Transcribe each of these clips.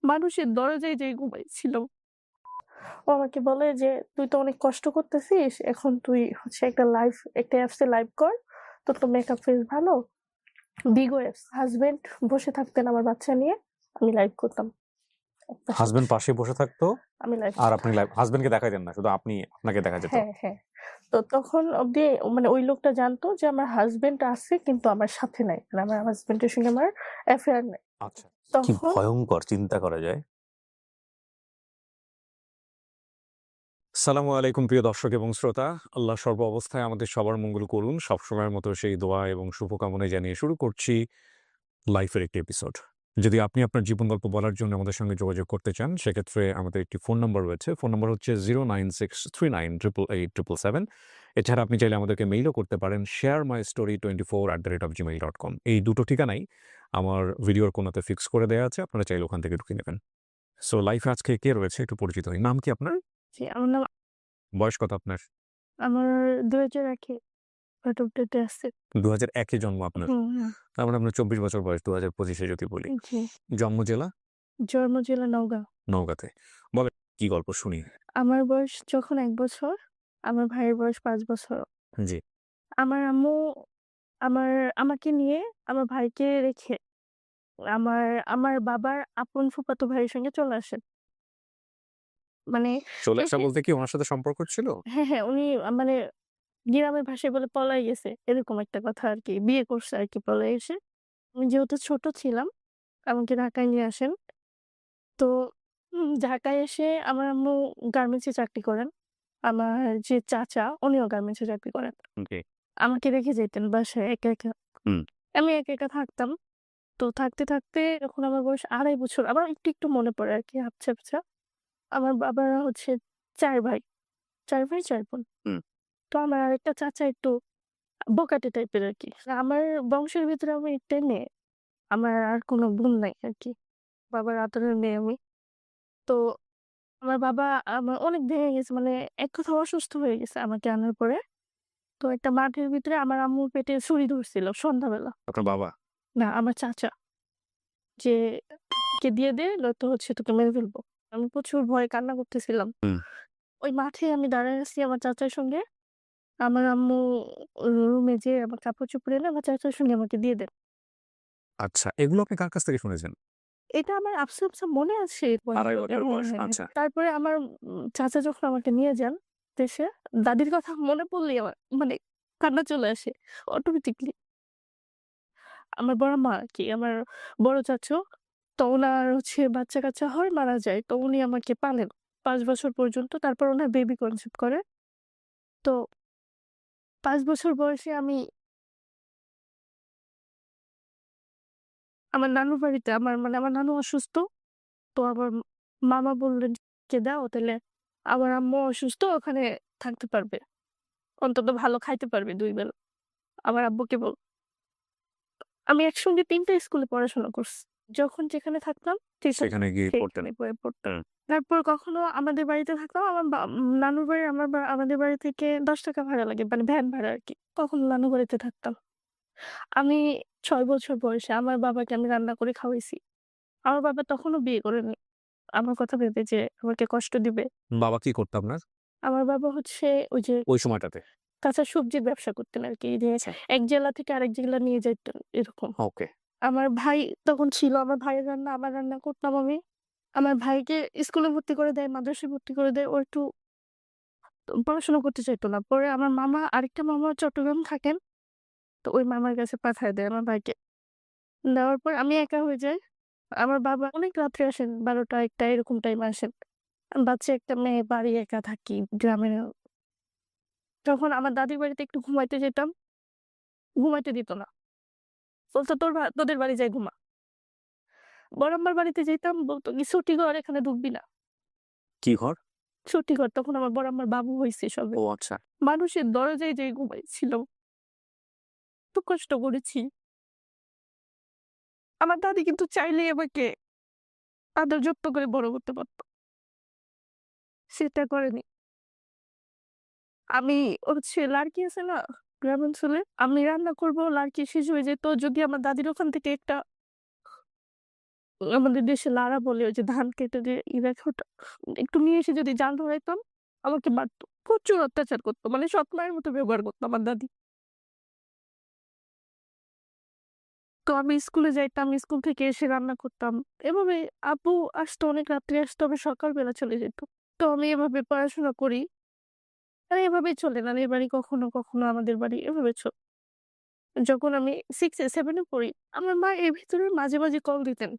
মানুষের দরজায় যেয়ে ঘুমাইছিলাম। ও আমাকে বলে যে, "তুই তো অনেক কষ্ট করতেছিস। এখন তুই হচ্ছে একটা অ্যাপসে লাইভ কর। তোর তো মেকআপ ফেস ভালো।" বিগো অ্যাপস। হাসব্যান্ড বসে থাকতেন আমার বাচ্চা নিয়ে। আমি লাইভ করতাম একপাশে হাসব্যান্ড বসে। পাশে বসে থাকতো আমি লাইভ আর করতাম। আপনি হাসব্যান্ডকে দেখাইতেন না, শুধু আপনাকে দেখা যেত। হ্যাঁ, হ্যাঁ। তো তখন অব্দি মানে ওই লোকটা জানতো যে আমার হাসব্যান্ড আছে কিন্তু আমার সাথে নাই। মানে আমার হাসব্যান্ডের সঙ্গে আমার অ্যাফেয়ার নাই। আচ্ছা, কি তখন ভয়ঙ্কর চিন্তা করা যায়। সালামু আলাইকুম প্রিয় দর্শক এবং শ্রোতা। আল্লাহ সর্ব অবস্থায় আমাদের সবার মঙ্গল করুন। সবসময়ের মতো সেই দোয়া এবং শুভকামনা জানিয়ে শুরু করছি লাইফের একটি এপিসোড। যদি আপনি আপনার জীবন গল্প বলার জন্য আমাদের সঙ্গে যোগাযোগ করতে চান, সেক্ষেত্রে আমাদের একটি ফোন নম্বর রয়েছে। ফোন নম্বর হচ্ছে 09639887777। এছাড়া আপনি চাইলে আমাদেরকে মেইলও করতে পারেন sharemystory24@gmail.com। এই দুটো ঠিকানাই আমার ভিডিওর কোনাতে ফিক্স করে দেওয়া আছে। আপনারা চাইলে ওখান থেকে ঢুকে নেবেন। সো লাইফে আজকে কে রয়েছে একটু পরিচিত হই। নাম কি আপনার? জি, আমার নাম বয়স কত আপনার? আমার ২০০১ এ বার্থ অফ ডেট এ আছে। ২০০১ এ জন্ম আপনার। হুম, হুম। তার মানে আপনার ২৪ বছর বয়স ২০২৫ এ যদি বলি। জি। জন্ম জেলা? জন্ম জেলা নওগাঁ। নওগাঁতে। বলেন কি গল্প শুনি। আমার বয়স যখন ১ বছর, আমার ভাইয়ের বয়স ৫ বছর। জি। আমার আম্মু আমার আমাকে নিয়ে আমার ভাইকে রেখে আমার আমার বাবার আপন ফুফাতো ভাইয়ের সঙ্গে চলে আসেন। মানে চলে আসা এসে বলতে কি উনার সাথে সম্পর্ক ছিল? হ্যাঁ, হ্যাঁ, উনি মানে গ্রামের ভাষায় বলে পলায় গেছে। এরকম একটা কথা আরকি। বিয়ে করছে আরকি পলায় এসে। আমি যেহেতু ছোট ছিলাম, আমাকে ঢাকায় নিয়ে আসেন। তো ঢাকায় এসে আমার আম্মু গার্মেন্টস এ চাকরি করেন। আমার যে চাচা উনিও গার্মেন্টস এ চাকরি করেন। জি। আমাকে রেখে যেতেন বাসায় একা, একা। হুম। আমি একা, একা থাকতাম। তো থাকতে, থাকতে যখন আমার বয়স ২.৫ বছর, আমার একটু, একটু মনে পড়ে আরকি আবছা, আবছা। আমার বাবারা হচ্ছে ৪ ভাই। ৪ ভাই ৪ বোন। হুম। তো আমার আরেকটা চাচা একটু বখাটে টাইপের আরকি। আমার বংশের ভিতরে আমি একটাই মেয়ে। আমার আর কোনো বোন নাই আরকি। বাবার আদরের মেয়ে আমি। তো আমার বাবা আমার অনেক ভেঙে গেছে, মানে এক কথায় অসুস্থ হয়ে গেছে আমাকে আনার পরে। তো একটা মাঠের ভিতরে আমার আম্মুর পেটে ছুরি ধরছিল সন্ধ্যাবেলা। আপনার বাবা? না, আমার চাচা। যে "কে দিয়ে দে নয়তো হচ্ছে তোকে মেরে ফেলবো।" আমি প্রচুর ভয়ে কান্না করতেছিলাম। হুম। ওই মাঠে আমি দাঁড়ায় আছি আমার চাচার সঙ্গে। আমার আম্মু রুমে যেয়ে আমার কাপড়-চোপড় এনে আমার চাচার সঙ্গে আমাকে দিয়ে দেন। আচ্ছা, এগুলো আপনি কার কাছ থেকে শুনেছেন? এটা আমার আবছা, আবছা মনে আছে আড়াই হ্যাঁ, বছর বয়স। হ্যাঁ, হ্যাঁ। আচ্ছা। তারপরে আমার চাচা যখন আমাকে নিয়ে যান দেশে, দাদির কথা মনে পড়লেই আমার মানে কান্না চলে আসে অটোমেটিকলি। আমার বড় মা আরকি, আমার বড় চাচু। তো উনার হচ্ছে বাচ্চা-কাচ্চা হয়, মারা যায়। তো উনি আমাকে পালেন ৫ বছর পর্যন্ত। তারপর উনার বেবি কনসিভ করে। তো ৫ বছর বয়সে আমি আমার নানুর বাড়িতে আমার নানু অসুস্থ। তো আমার মামা বললেন যে, "দাও তাইলে আমার আম্মু অসুস্থ, ওখানে থাকতে পারবে। অন্তত ভালো খাইতে পারবে ২ বেলা।" আমার আব্বুকে আমি একসঙ্গে ৩ টা স্কুলে পড়াশোনা করছি। যখন যেখানে থাকতাম সেখানে গিয়ে পড়তেন। সেখানে বয়ে পড়তাম। হুম। তারপর কখনো আমাদের বাড়িতে থাকলাম, আমার নানুর বাড়ি আমাদের বাড়ি থেকে ৳১০ ভাড়া লাগে। মানে ভ্যান ভাড়া আরকি। কখনো নানু বাড়িতে থাকতাম। আমি ৬ বছর বয়সে আমার বাবাকে আমি রান্না করে খাওয়াইছি। আমার বাবা তখনও বিয়ে করেনি। আমার কথা ভেবে যে আমাকে কষ্ট দিবে। বাবা কি করতো আপনার আমার বাবা হচ্ছে ওই যে ওই সময়টাতে? কাঁচা সবজির ব্যবসা করতেন আরকি। যে আচ্ছা। এক জেলা থেকে আরেক জেলা নিয়ে যাইতেন এরকম। ওকে। আমার ভাই তখন ছিল। আমার ভাইয়ের রান্না আমার রান্না করতাম আমি। আমার ভাইকে স্কুলে ভর্তি করে দেয়, মাদ্রাসায় ভর্তি করে দেয়। ও একটু পড়াশোনা করতে চাইতো না। পরে আমার আরেকটা মামা চট্টগ্রাম থাকেন। তো ওই মামার কাছে পাঠায় দেয় আমার ভাইকে। দেওয়ার পর আমি একা হয়ে যাই। আমার বাবা অনেক রাত্রে আসেন, ১২টা ১টা এরকম টাইমে আসেন। বাচ্চা একটা মেয়ে, বাড়ি একা থাকি গ্রামে। যখন আমার দাদির বাড়িতে একটু ঘুমাইতে যেতাম, ঘুমাইতে দিত না। বলত, তোদের বাড়ি যাই ঘুমা।" বড় আম্মার বাড়িতে যেতাম, বলত কি, "ছুটি ঘর, এখানে ঢুকবি না।" কি ঘর? ছুটি ঘর, তখন আমার বড় আম্মার বাবু হইছে সবে। ও আচ্ছা। মানুষের দরজায় যেয়ে ঘুমাইছিলাম। এত কষ্ট করেছি। আমার দাদি কিন্তু চাইলেই আমাকে আদর যত্ন করে বড় করতে পারত। সেটা করেনি। আমি হচ্ছে লার্কি আছে না? গ্রামাঞ্চলে আমি রান্না করব, লার্কি শেষ হয়ে যেত। যদি আমার দাদির ওখান থেকে একটা আমাদের দেশে লারা বলে ওই যে ধান কেটে যে রাখে ওটা একটু নিয়ে এসে যদি জাল ধরাইতাম আমাকে মারতো। প্রচুর অত্যাচার করতো। মানে সৎ মায়ের মতো ব্যবহার করতো আমার দাদি। তো আমি স্কুলে যাইতাম, স্কুল থেকে এসে রান্না করতাম। এভাবে আব্বু আসতো অনেক রাত্রে আসতো, আমি সকালবেলা চলে যেত। তো আমি এভাবে পড়াশোনা করি। আর এভাবেই চলে নানির বাড়ি কখনো, কখনো আমাদের বাড়ি এভাবে যখন আমি 6 এ 7 এ পড়ি, আমার মা এর ভিতরে মাঝে, মাঝে কল দিতেন।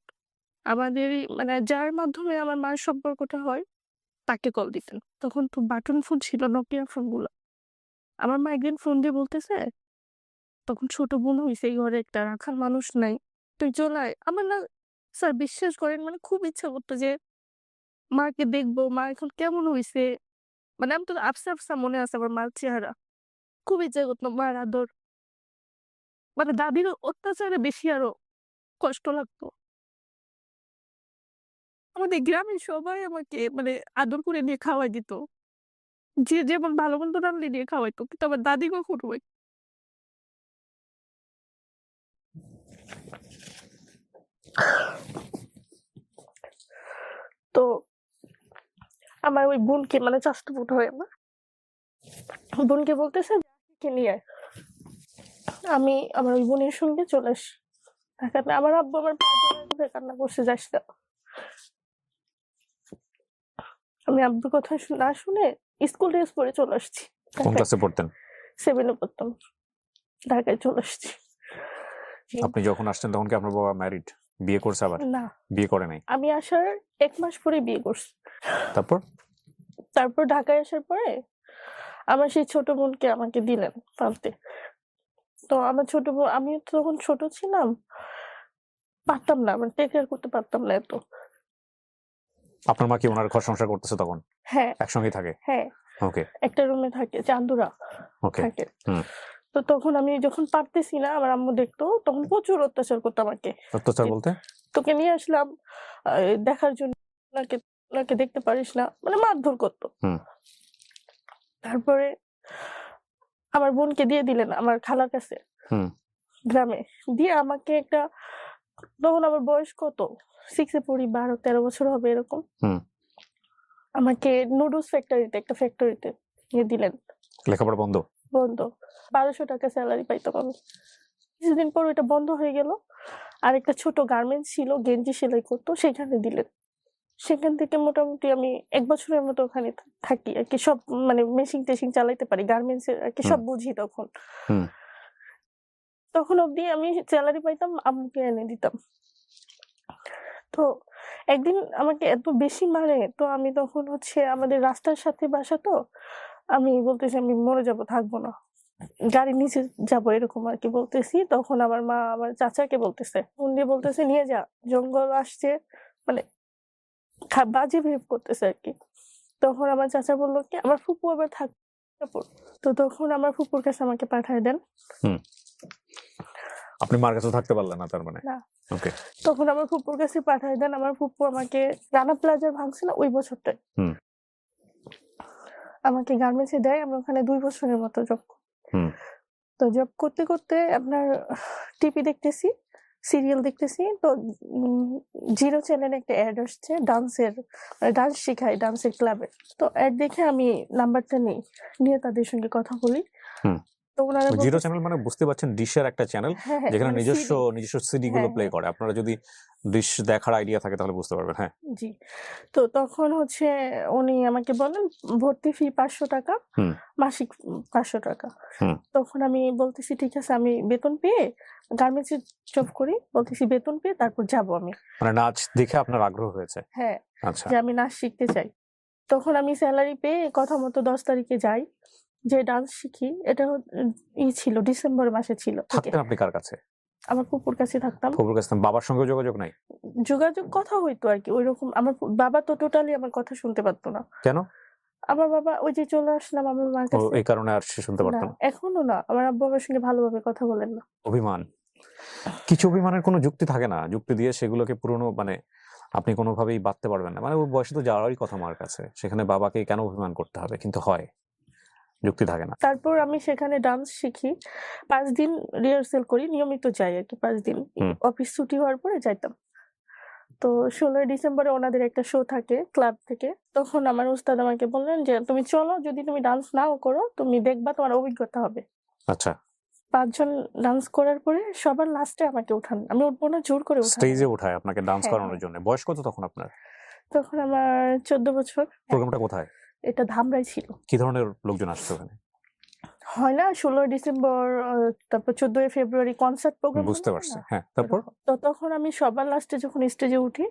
আমাদেরই মানে যার মাধ্যমে আমার মার সম্পর্কটা হয় তাকে কল দিতেন। তখন তো বাটন ফোন ছিল, নোকিয়া ফোনগুলা। আমার মা একদিন ফোন দিয়ে বলতেছে, তখন ছোট বোন হইছে, এই ঘরে একটা রাখার মানুষ নাই। তুই চলে আয়। আমার না স্যার বিশ্বাস করেন মানে খুব ইচ্ছা করতো যে মাকে দেখবো, মা এখন কেমন হইছে। মানে আমি তো আফসা, আফসা মনে আছে আমার মার চেহারা। খুব ইচ্ছা করতো মার আদর। মানে দাদির অত্যাচারে বেশি আরো কষ্ট লাগতো। আমাদের গ্রামের সবাই আমাকে মানে আদর করে নিয়ে খাওয়াই দিত। যে যেমন ভালো-মন্দ রানলে নিয়ে খাওয়াইতো। কিন্তু আমার দাদি কখনোই তো আমার ওই বোনকে মানে চাচাতো বোন হয় আমার। বোনকে বলতেছে যে "আখিকে নিয়ে আয়।" আমি আমার ওই বোনের সঙ্গে চলে আসি ঢাকাতে। আমার আব্বু আমার পা ধরে কান্না করছে, "যাস না।" আমি আব্বুর কথা না শুনে স্কুল ড্রেস পরে চলে আসছি কোন ঢাকায়। ক্লাসে পড়তেন? 7 এ পড়তাম। ঢাকায় চলে আসছি। আপনি যখন আসছেন তখন কি আপনার বাবা ম্যারিড? বিয়ে করছে আবার? না, বিয়ে করে নাই? আমি আসার ১ মাস পরে বিয়ে করছি। তারপর? তারপর ঢাকায় আসার পরে আমার সেই ছোট বোনকে আমাকে দিলেন পালতে। তো আমার ছোট বোন, আমি তো তখন ছোট ছিলাম, পারতাম না, মানে টেক কেয়ার করতে পারতাম না এত। আপনার মা কি ওনার ঘর সংসার করতেছে তখন? হ্যাঁ, একসঙ্গেই থাকে? হ্যাঁ। ওকে, একটা রুমে থাকে, চান্দুরা ওকে। থাকে। হুম। তো তখন আমি যখন পারতেছি না, আমার আম্মু দেখতো, তখন প্রচুর অত্যাচার করতো আমাকে। অত্যাচার যে বলতে? তোকে নিয়ে আসলাম দেখার জন্য, উনাকে উনাকে দেখতে পারিস না, মানে মারধর করতো। হুম। তারপরে আমার বোনকে দিয়ে দিলেন আমার খালার কাছে হুম। গ্রামে। দিয়ে আমাকে একটা, তখন আমার বয়স কত? 6 এ পড়ি, 12-13 বছর হবে এরকম। হুম। আমাকে নুডলস ফ্যাক্টরিতে, একটা ফ্যাক্টরিতে নিয়ে দিলেন। লেখাপড়া বন্ধ? বন্ধ। ১২০০ টাকা সেলারি পাইতাম আমি। কিছুদিন পর ওইটা বন্ধ হয়ে গেল। আরেকটা ছোট গার্মেন্টস ছিল, গেঞ্জি সেলাই করতো, সেখানে দিলেন। সেখান থেকে মোটামুটি আমি ১ বছরের মতো ওখানে থাকি আরকি। সব মানে মেশিন-টেশিন চালাইতে পারি। গার্মেন্টস এর আরকি হুম। সব বুঝি তখন। হুম। তখন অব্দি আমি সেলারি পাইতাম, আম্মুকে এনে দিতাম। তো একদিন আমাকে এত বেশি মারে, তো আমি তখন হচ্ছে আমাদের রাস্তার সাথে বাসা তো, আমি বলতেছি আমি মরে যাবো, থাকবো না। গাড়ির নিচে যাবো এরকম আরকি বলতেছি। তখন আমার মা আমার চাচাকে বলতেছে, ফোন দিয়ে বলতেছে, "নিয়ে যা, জঙ্গল আসছে।" মানে বাজে বিহেভ করতেছে আরকি। তখন আমার চাচা বলল কি, আমার ফুপু আবার থাকে সিঙ্গাপুর। তো তখন আমার ফুপুর কাছে আমাকে পাঠায় দেন। হুম। আপনি মার কাছে থাকতে পারলেন না তার মানে? না। ওকে। তখন আমার ফুপুর কাছে পাঠায় দেন। আমার ফুপু আমাকে রানা প্লাজার ভাঙছে না ওই বছরটায়। হুম। আমাকে গার্মেন্টস এ দেয়। আমি ওখানে ২ বছরের মতো জব করি। হুম। তো জব করতে, করতে আপনার টিভি দেখতেছি, সিরিয়াল দেখতেছি। তো জিরো চ্যানেলে একটা এড আসছে ডান্সের, ডান্স শেখায় ডান্সের ক্লাবে। তো এড দেখে আমি নাম্বারটা নিই। নিয়ে তাদের সঙ্গে কথা বলি। হুম। তো উনারা জিরো বলতেছে চ্যানেল মানে বুঝতে পারছেন ডিশের একটা চ্যানেল হ্যাঁ, হ্যাঁ, যেখানে মানে নিজস্ব সিডি। সিডি গুলো হ্যাঁ, প্লে হ্যাঁ। করে। আপনারা যদি ডিশ দেখার আইডিয়া থাকে তাহলে বুঝতে পারবেন। হ্যাঁ। জি। তো তখন হচ্ছে উনি আমাকে বলেন ভর্তি ফি ৳৫০০, হুম। মাসিক ৳৫০০। হুম। তখন আমি বলতেছি ঠিক আছে, আমি বেতন পেয়ে গার্মেন্টস এ জব করি। বলতেছি বেতন পেয়ে তারপর যাবো আমি। মানে নাচ দেখে আপনার আগ্রহ হয়েছে? হ্যাঁ, আচ্ছা। যে আমি নাচ শিখতে চাই। তখন আমি সেলারি পেয়ে কথা মতো ১০ তারিখে যাই। যে ডান্স শিখি। এটা ছিল ডিসেম্বর মাসে ছিল থেকে। থাকতেন আপনি কার কাছে? আমার ফুপুর কাছে থাকতাম। ফুপুর কাছে? বাবার সঙ্গে যোগাযোগ নাই? যোগাযোগ কথা হইতো আরকি। ঐরকম আমার বাবা তো টোটালি আমার কথা শুনতে পারত না। কেন? আমার বাবা ওই যে চলে আসলাম আমার মার ও কাছে। এই কারণে আর সে শুনতে পারত না, না? এখনো না। আমার আব্বু আমার সঙ্গে ভালোভাবে কথা বলেন না। অভিমান। কিছু অভিমানের কোনো যুক্তি থাকে না। যুক্তি দিয়ে সেগুলোকে পুরনো মানে আপনি কোনোভাবেই বাঁধতে পারবেন না। মানে ওর বয়সে তো যাওয়ারই কথা মার কাছে। সেখানে বাবাকে কেন অভিমান করতে হবে? কিন্তু হয়। যুক্তি থাকে না। তারপর আমি সেখানে ডান্স শিখি। ৫ দিন রিহার্সাল করি। নিয়মিত যাই আরকি ৫ দিন। হুম। অফিস ছুটি হওয়ার পরে যাইতাম। তো 16ই ডিসেম্বরে ওনাদের একটা শো থাকে ক্লাব থেকে। তখন আমার উস্তাদ আমাকে বললেন যে, "তুমি চলো, যদি তুমি ডান্স নাও করো, তুমি দেখবা তোমার অভিজ্ঞতা হবে।" আচ্ছা। ৫ জন ডান্স করার পরে সবার লাস্টে আমাকে উঠান। আমি উঠবো না, জোর করে উঠানো স্টেজে হলো। উঠায় আপনাকে ডান্স হ্যাঁ, করানোর হ্যাঁ। জন্য। বয়স কত তখন আপনার? তখন আমার 14 বছর। প্রোগ্রামটা কোথায়? এটা ধামরাই ছিল। কি ধরনের লোকজন আসছে ওখানে? হয় না 16ই ডিসেম্বর তারপর 14ই ফেব্রুয়ারি কনসার্ট প্রোগ্রাম বুঝতে হয় পারছি। না? হ্যাঁ, তারপর? এরকম। তো তখন আমি সবার লাস্টে যখন স্টেজে উঠি,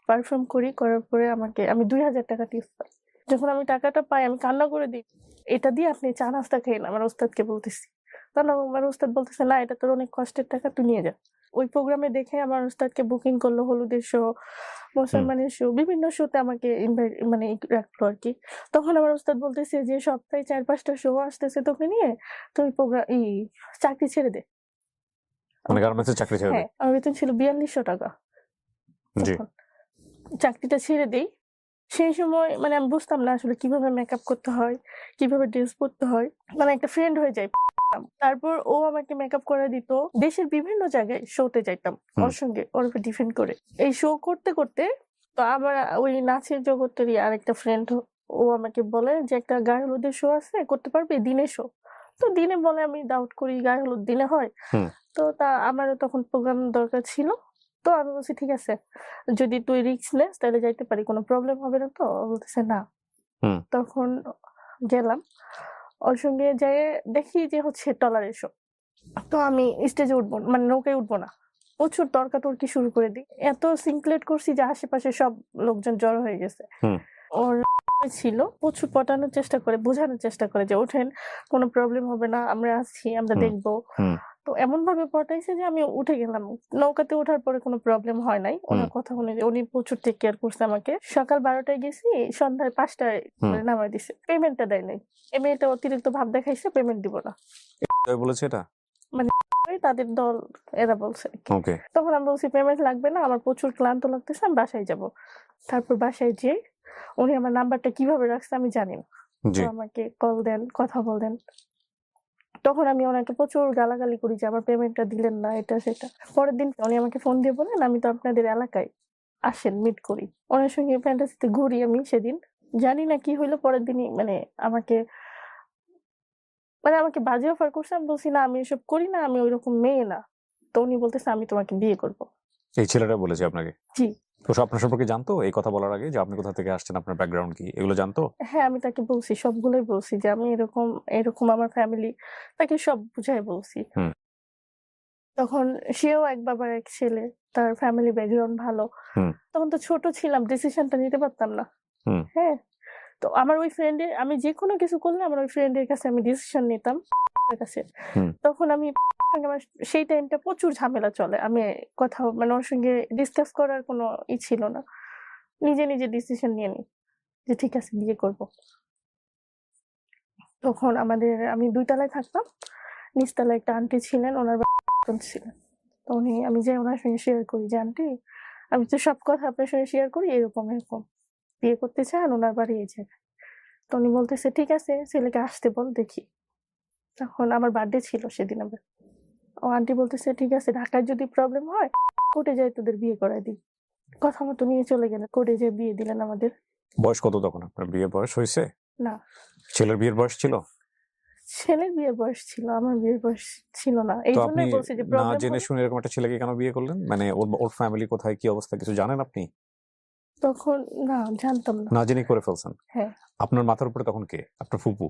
পারফর্ম করি, করার পরে আমি ৳২,০০০ টিপস পাই। যখন আমি টাকাটা পাই আমি কান্না করে দিই। "এটা দিয়ে আপনি চা নাস্তা খেয়েন।" আমার ওস্তাদকে বলতেছি। তখন আমার ওস্তাদ বলতেছে, "না, এটা তোর অনেক কষ্টের টাকা, তুই নিয়ে যা।" ওই প্রোগ্রামে দেখে আমার ওস্তাদকে বুকিং করলো হলুদের শো, মুসলমানের শো, বিভিন্ন শোতে আমাকে মানে রাখলো আরকি। তখন আমার ওস্তাদ বলতেছে যে, "সপ্তাহে ৪-৫ টা শো আসতেছে তোকে নিয়ে, তুই চাকরি ছেড়ে দে।" মানে আমাকে গার্মেন্টসের চাকরি ছেড়ে হ্যাঁ, দেয়? আমার বেতন ছিল ৳৪২০০ জি। তখন। চাকরিটা ছেড়ে দেই। সেই সময় মানে আমি বুঝতাম না আসলে কিভাবে মেকআপ করতে হয়, কিভাবে ড্রেস পড়তে হয়। মানে একটা ফ্রেন্ড হয়ে যাই। তারপর ও আমাকে মেকআপ করায় দিত। দেশের বিভিন্ন জায়গায় শোতে যাইতাম হুম। ওর সঙ্গে, ওর উপর ডিপেন্ড করে। এই শো করতে, করতে তো আমার ওই নাচের জগতেরই আরেকটা ফ্রেন্ড ও আমাকে বলে যে, "একটা গায়ে হলুদের শো আছে, করতে পারবি? দিনের শো।" তো দিনে বলে আমি ডাউট করি গায়ে হলুদ দিনে হয়। হুম। তো আমারও তখন প্রোগ্রাম দরকার ছিল। তো আমি বলছি, "ঠিক আছে। যদি তুই রিস্ক নেস তাহলে যাইতে পারি। কোনো প্রবলেম হবে না তো?" ও বলতেছে, "না।" হুম। তখন গেলাম। ওর সঙ্গে যেয়ে দেখি যে হচ্ছে ট্রলারে শো। তো আমি স্টেজে উঠবো মানে নৌকায় উঠবো না। প্রচুর তর্কাতর্কি শুরু করে দিই। এত সিনক্রেট করছি যে আশেপাশে সব লোকজন জড়ো হয়ে গেছে। হুম। ওর ছিল প্রচুর পটানোর চেষ্টা করে, বোঝানোর চেষ্টা করে যে, "ওঠেন, কোনো প্রবলেম হবে না। আমরা আছি, আমরা হুম। দেখবো।" হুম। তো এমনভাবে পটাইছে যে আমি উঠে গেলাম। নৌকাতে ওঠার পরে কোনো প্রবলেম হয় নাই। হুম। উনার কথা অনুযায়ী উনি প্রচুর টেক কেয়ার করছে আমাকে। সকাল ১২ টায় গেছি, সন্ধ্যায় ৫ টায় হুম। মানে নামায় দিছে। পেমেন্টটা দেয় নাই। এই মেয়েটা অতিরিক্ত ভাব দেখাইছে, পেমেন্ট দিব না। কে বলেছে এটা? মানে তাদের দল এরা বলছে আরকি। ওকে। তখন আমি বলছি, "পেমেন্ট লাগবে না। আমার প্রচুর ক্লান্ত লাগতেছে। আমি বাসায় যাবো।" তারপর বাসায় যেয়ে উনি আমার নাম্বারটা কিভাবে রাখছে আমি জানি না। তো জি। আমাকে কল দেন, কথা বলেন। তখন আমি ওনাকে প্রচুর গালাগালি করি যে, "আমার পেমেন্টটা দিলেন না, এটা সেটা।" পরের দিন উনি আমাকে ফোন দিয়ে বললেন, "আমি তো আপনাদের এলাকায়। আসেন মিট করি।" ওনার সঙ্গে ফ্যান্টাসিতে ঘুরি আমি সেদিন। জানি না কি হইলো পরের দিনই আমাকে আমাকে বাজে অফার করছে। আমি বলছি, "না, আমি এসব করি না। আমি ঐরকম মেয়ে না।" তো উনি বলতেছে, "আমি তোমাকে বিয়ে করব।" এই ছেলেটা বলেছে আপনাকে? জি। তো আপনার সম্পর্কে জানতো এই কথা বলার আগে যে আপনি কোথা থেকে আসছেন, আপনার ব্যাকগ্রাউন্ড কি? এগুলো জানতো? হ্যাঁ, আমি তাকে বলছি, সবগুলোই বলছি যে, আমি এরকম, এরকম আমার ফ্যামিলি। তাকে সব বুঝায় বলছি। হুম। তখন সেও এক বাবার এক ছেলে। তার ফ্যামিলি ব্যাকগ্রাউন্ড ভালো। হুম। তখন তো ছোট ছিলাম, ডিসিশনটা নিতে পারতাম না। হুম। হ্যাঁ? তো আমার ওই ফ্রেন্ডের আমি যেকোনো কিছু করলে আমার ওই ফ্রেন্ডের কাছে আমি ডিসিশন নিতাম তার কাছে। হুম। তখন সঙ্গে আমার সেই টাইমটা প্রচুর ঝামেলা চলে। আমি কথা ওর সঙ্গে ডিসকাস করার কোনো ছিল না। নিজে, নিজে ডিসিশন নিয়ে নিই যে ঠিক আছে বিয়ে করব। তখন আমি ২ তলায় থাকতাম। নিচতলায় একটা আন্টি ছিলেন, উনার ছিলেন। তো আমি যাই উনার সঙ্গে শেয়ার করি যে, "আন্টি, আমি তো সব কথা আপনার সঙ্গে শেয়ার করি এরকম, এরকম। বিয়ে করতে চান? উনার বাড়ি এই জায়গায়।" তো উনি বলতেছে, "ঠিক আছে, ছেলেকে আসতে বল দেখি।" তখন আমার বার্থডে ছিল সেদিন আবার। ও আন্টি বলতেছে, "ঠিক আছে, ঢাকায় যদি প্রবলেম হয়, কোর্টে যাই তোদের বিয়ে করায় দিই।" কথা মতো নিয়ে চলে গেলেন। কোর্টে যেয়ে বিয়ে দিলেন আমাদের। বয়স কত তখন আপনার? বিয়ের বয়স হইছে? না, ছেলের বিয়ের বয়স ছিল? ছেলের বিয়ের বয়স ছিল, আমার বিয়ের বয়স ছিল না। তো আপনি এইজন্যই বলছি যে না প্রবলেম জেনে হলে শুনে এরকম একটা ছেলেকে কেন বিয়ে করলেন? মানে ওর ফ্যামিলি কোথায়, কি অবস্থা কিছু জানেন আপনি? তখন না, জানতাম না। না জেনেই করে ফেলছেন। হ্যাঁ, আপনার মাথার উপরে তখন কে? আপনার ফুপু?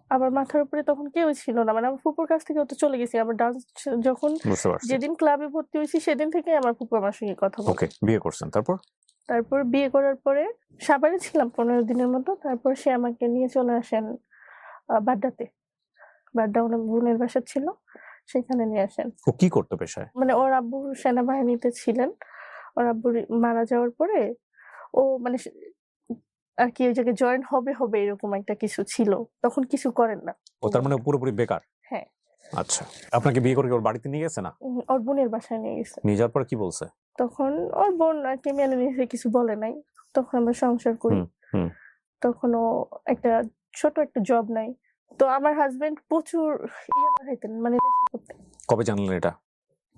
আমার মাথার উপরে তখন কেউই ছিল না। আমার ফুপুর কাছ থেকেও তো চলে গেছি। আমার ডান্স যখন বুঝতে পারছি। যেদিন ক্লাবে ভর্তি হইছি সেদিন থেকেই আমার ফুপু আমার সঙ্গে কথা বলে। ওকে, বিয়ে করছেন। তারপর? তারপর বিয়ে করার পরে সাভারে ছিলাম ১৫ দিনের মতো। তারপর সে আমাকে নিয়ে চলে আসেন বাড্ডাতে। বাড্ডা ওনার বোনের বাসা ছিল। সেখানে নিয়ে আসেন। ও কি করতো পেশায়? মানে ওর আব্বু সেনাবাহিনীতে ছিলেন। ওর আব্বু মারা যাওয়ার পরে ও মানে আরকি ওই জায়গায় জয়েন হবে এরকম একটা কিছু ছিল। তখন কিছু করেন না। ও তার মানে পুরোপুরি বেকার? হ্যাঁ। আচ্ছা। আপনাকে বিয়ে করে কি ওর বাড়িতে নিয়ে গেছে না? ওর বোনের বাসায় নিয়ে গেছে। নিয়ে যাওয়ার পর কি বলছে? তখন ওর বোন আরকি মেনে নিয়েছে, কিছু বলে নাই। তখন আমরা সংসার করি। হুম। হুম। তখন ও ছোট একটা জব নাই। তো আমার হাসব্যান্ড প্রচুর পাঠাইতেন মানে নেশা করতেন। কবে জানলেন এটা?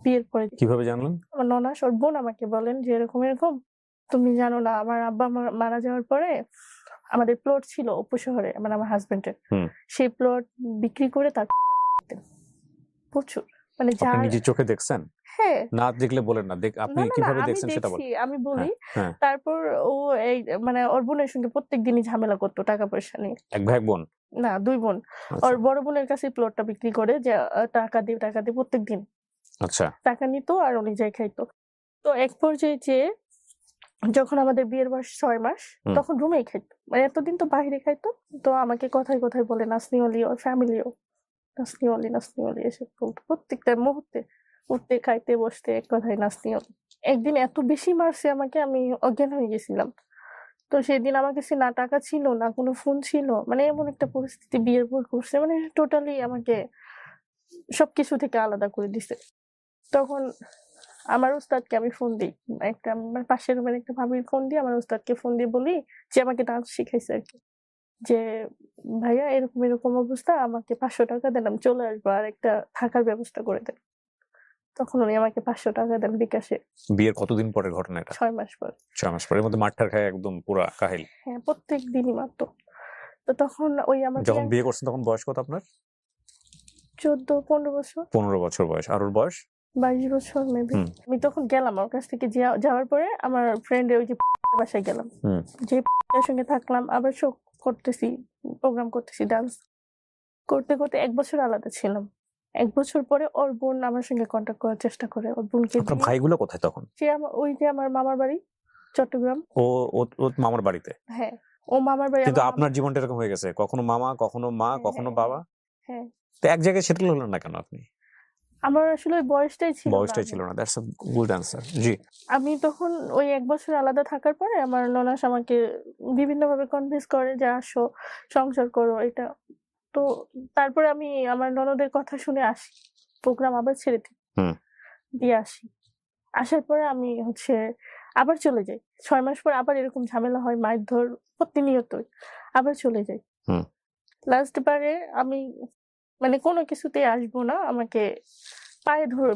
বিয়ের পরে। কিভাবে জানলেন? আমার ননাস ওর বোন আমাকে বলেন যে, "এরকম, এরকম তুমি জানো না আমার আব্বা মারা যাওয়ার পরে আমাদের প্লট ছিল অপু শহরে মানে আমার হাসব্যান্ডের। হুম। সেই প্লট বিক্রি করে তার প্রচুর মানে আপনি যার নিজের চোখে দেখছেন? হ্যাঁ। না দেখলে বলেন না। আপনি না, না, না কিভাবে আমি দেখছেন সেটা দেখছি, বলেন। আমি হ্যাঁ, বলি। হ্যাঁ। তারপর ও এই মানে ওর বোনের সঙ্গে প্রত্যেকদিনই ঝামেলা করতো টাকা পয়সা নিয়ে। এক ভাই এক বোন? না ২ বোন। আচ্ছা, ওর বড় বোনের কাছে প্লটটা বিক্রি করে যে টাকা দিয়ে প্রত্যেকদিন আচ্ছা। টাকা নিত আর উনি যাই খাইতো। তো এক পর্যায়ে যেয়ে যখন আমাদের বিয়ের বয়স ৬ মাস হুম। তখন রুমেই খাইতো। মানে এতদিন তো বাহিরে খাইতো। তো আমাকে কথায়, কথায় বলে নাসনি অলি ওর ফ্যামিলিও নাসনি অলি, নাসনি অলি এসব বলতো। প্রত্যেকটা মুহূর্তে উঠতে, খাইতে, বসতে এক কথায় নাসনি অলি। একদিন এত বেশি মারছে আমাকে আমি অজ্ঞান হয়ে গেছিলাম। তো সেদিন আমার কাছে না টাকা ছিল, না কোনো ফোন ছিল। মানে এমন একটা পরিস্থিতি বিয়ের পর করছে। মানে টোটালি আমাকে সবকিছু থেকে আলাদা করে দিছে। তখন আমার উস্তাদকে আমি ফোন দেই। একটা আমার পাশের রুমের একটা ভাবির ফোন দিয়ে আমার উস্তাদকে ফোন দিয়ে বলি যে আমাকে ডান্স শিখাইছে আরকি। যে ভাইয়া এরকম, এরকম অবস্থা আমাকে ৳৫০০ দেন আমি চলে আসবো। আর একটা থাকার ব্যবস্থা করে দেন। তখন উনি আমাকে ৳৫০০ দেন বিকাশে। বিয়ের কতদিন পরের ঘটনা এটা? ৬ মাস পর। ৬ মাস পরে। এর মধ্যে মারটার খায় একদম পুরা কাহিল। হ্যাঁ, প্রত্যেক দিনই মারতো। তো তখন ওই আমার যখন বিয়ে করছেন তখন বয়স কত আপনার? ১৪-১৫ বছর, ১৫ বছর বয়স। আর ওর বয়স? ২২ বছর মেবি। হুম। আমি তখন গেলাম ওর কাছ থেকে যাওয়ার পরে আমার ফ্রেন্ডের ওই যে বাসায় গেলাম। হুম। যে এর সঙ্গে থাকলাম আবার শো করতেছি, প্রোগ্রাম করতেছি, ডান্স করতে, করতে ১ বছর আলাদা ছিলাম। ১ বছর পরে ওর বোন আমার সঙ্গে কন্টাক্ট করার চেষ্টা করে। ওর বোনকে আপনার দিয়ে ভাইগুলো কোথায় তখন? ওই যে আমার মামার বাড়ি চট্টগ্রাম। ও ও মামার বাড়িতে। হ্যাঁ, ও মামার বাড়ি কিন্তু আমার আপনার জীবনটা এরকম হয়ে গেছে। কখনো মামা, কখনো মা, হ্যাঁ, কখনো হ্যাঁ, বাবা। হ্যাঁ। তো এক জায়গায় সেটেল হলেন না কেন আপনি? আমার আসলে ওই বয়সটাই ছিল না। বয়সটাই ছিল না। That's a good answer. জি। আমি তখন ওই ১ বছর আলাদা থাকার পরে আমার ননাস আমাকে বিভিন্নভাবে কনভিন্স করে যে, "আসো, সংসার করো" এটা। তো তারপরে আমি আমার ননদের কথা শুনে আসি। প্রোগ্রাম আবার ছেড়ে দিই। হুম। দিয়ে আসি। আসার পরে আমি আবার চলে যাই। ৬ মাস পর আবার এরকম ঝামেলা হয়, মারধর প্রতিনিয়তই। আবার চলে যাই। হুম। লাস্ট বারে আমি মানে কোনো কিছুতেই আসবো না। আমাকে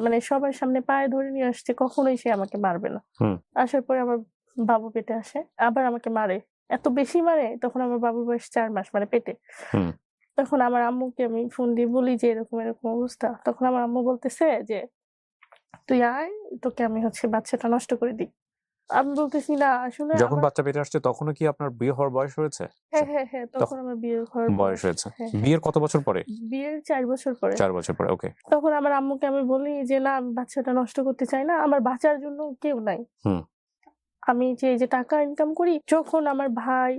মানে সবার সামনে পায়ে ধরে নিয়ে আসছে। কখনোই সে আমাকে মারবে না। হুম। আসার পরে আমার বাবু পেটে আসে। আবার আমাকে মারে। এত বেশি মারে তখন আমার বাবুর বয়স ৪ মাস মানে পেটে। হুম। তখন আমার আম্মুকে আমি ফোন দিয়ে বলি যে এরকম, এরকম অবস্থা। তখন আমার আম্মু বলতেছে যে, "তুই আয়, তোকে আমি বাচ্চাটা নষ্ট করে দিই।" আমি বলতেছি, "না আসলে যখন আমার" বাচ্চা পেটে আসছে তখনও কি আপনার বিয়ে হওয়ার বয়স হয়েছে? হ্যাঁ, হ্যাঁ, হ্যাঁ। তখন আমার বিয়ে হওয়ার বয়স হয়েছে। হ্যাঁ, হ্যাঁ। বিয়ের কত বছর পরে? বিয়ের ৪ বছর পরে। ৪ বছর পরে। ওকে। তখন আমার আম্মুকে আমি বলি যে, "না আমি বাচ্চাটা নষ্ট করতে চাই না। আমার বাঁচার জন্য কেউ নাই। হুম। আমি এই যে টাকা ইনকাম করি, যখন আমার ভাই,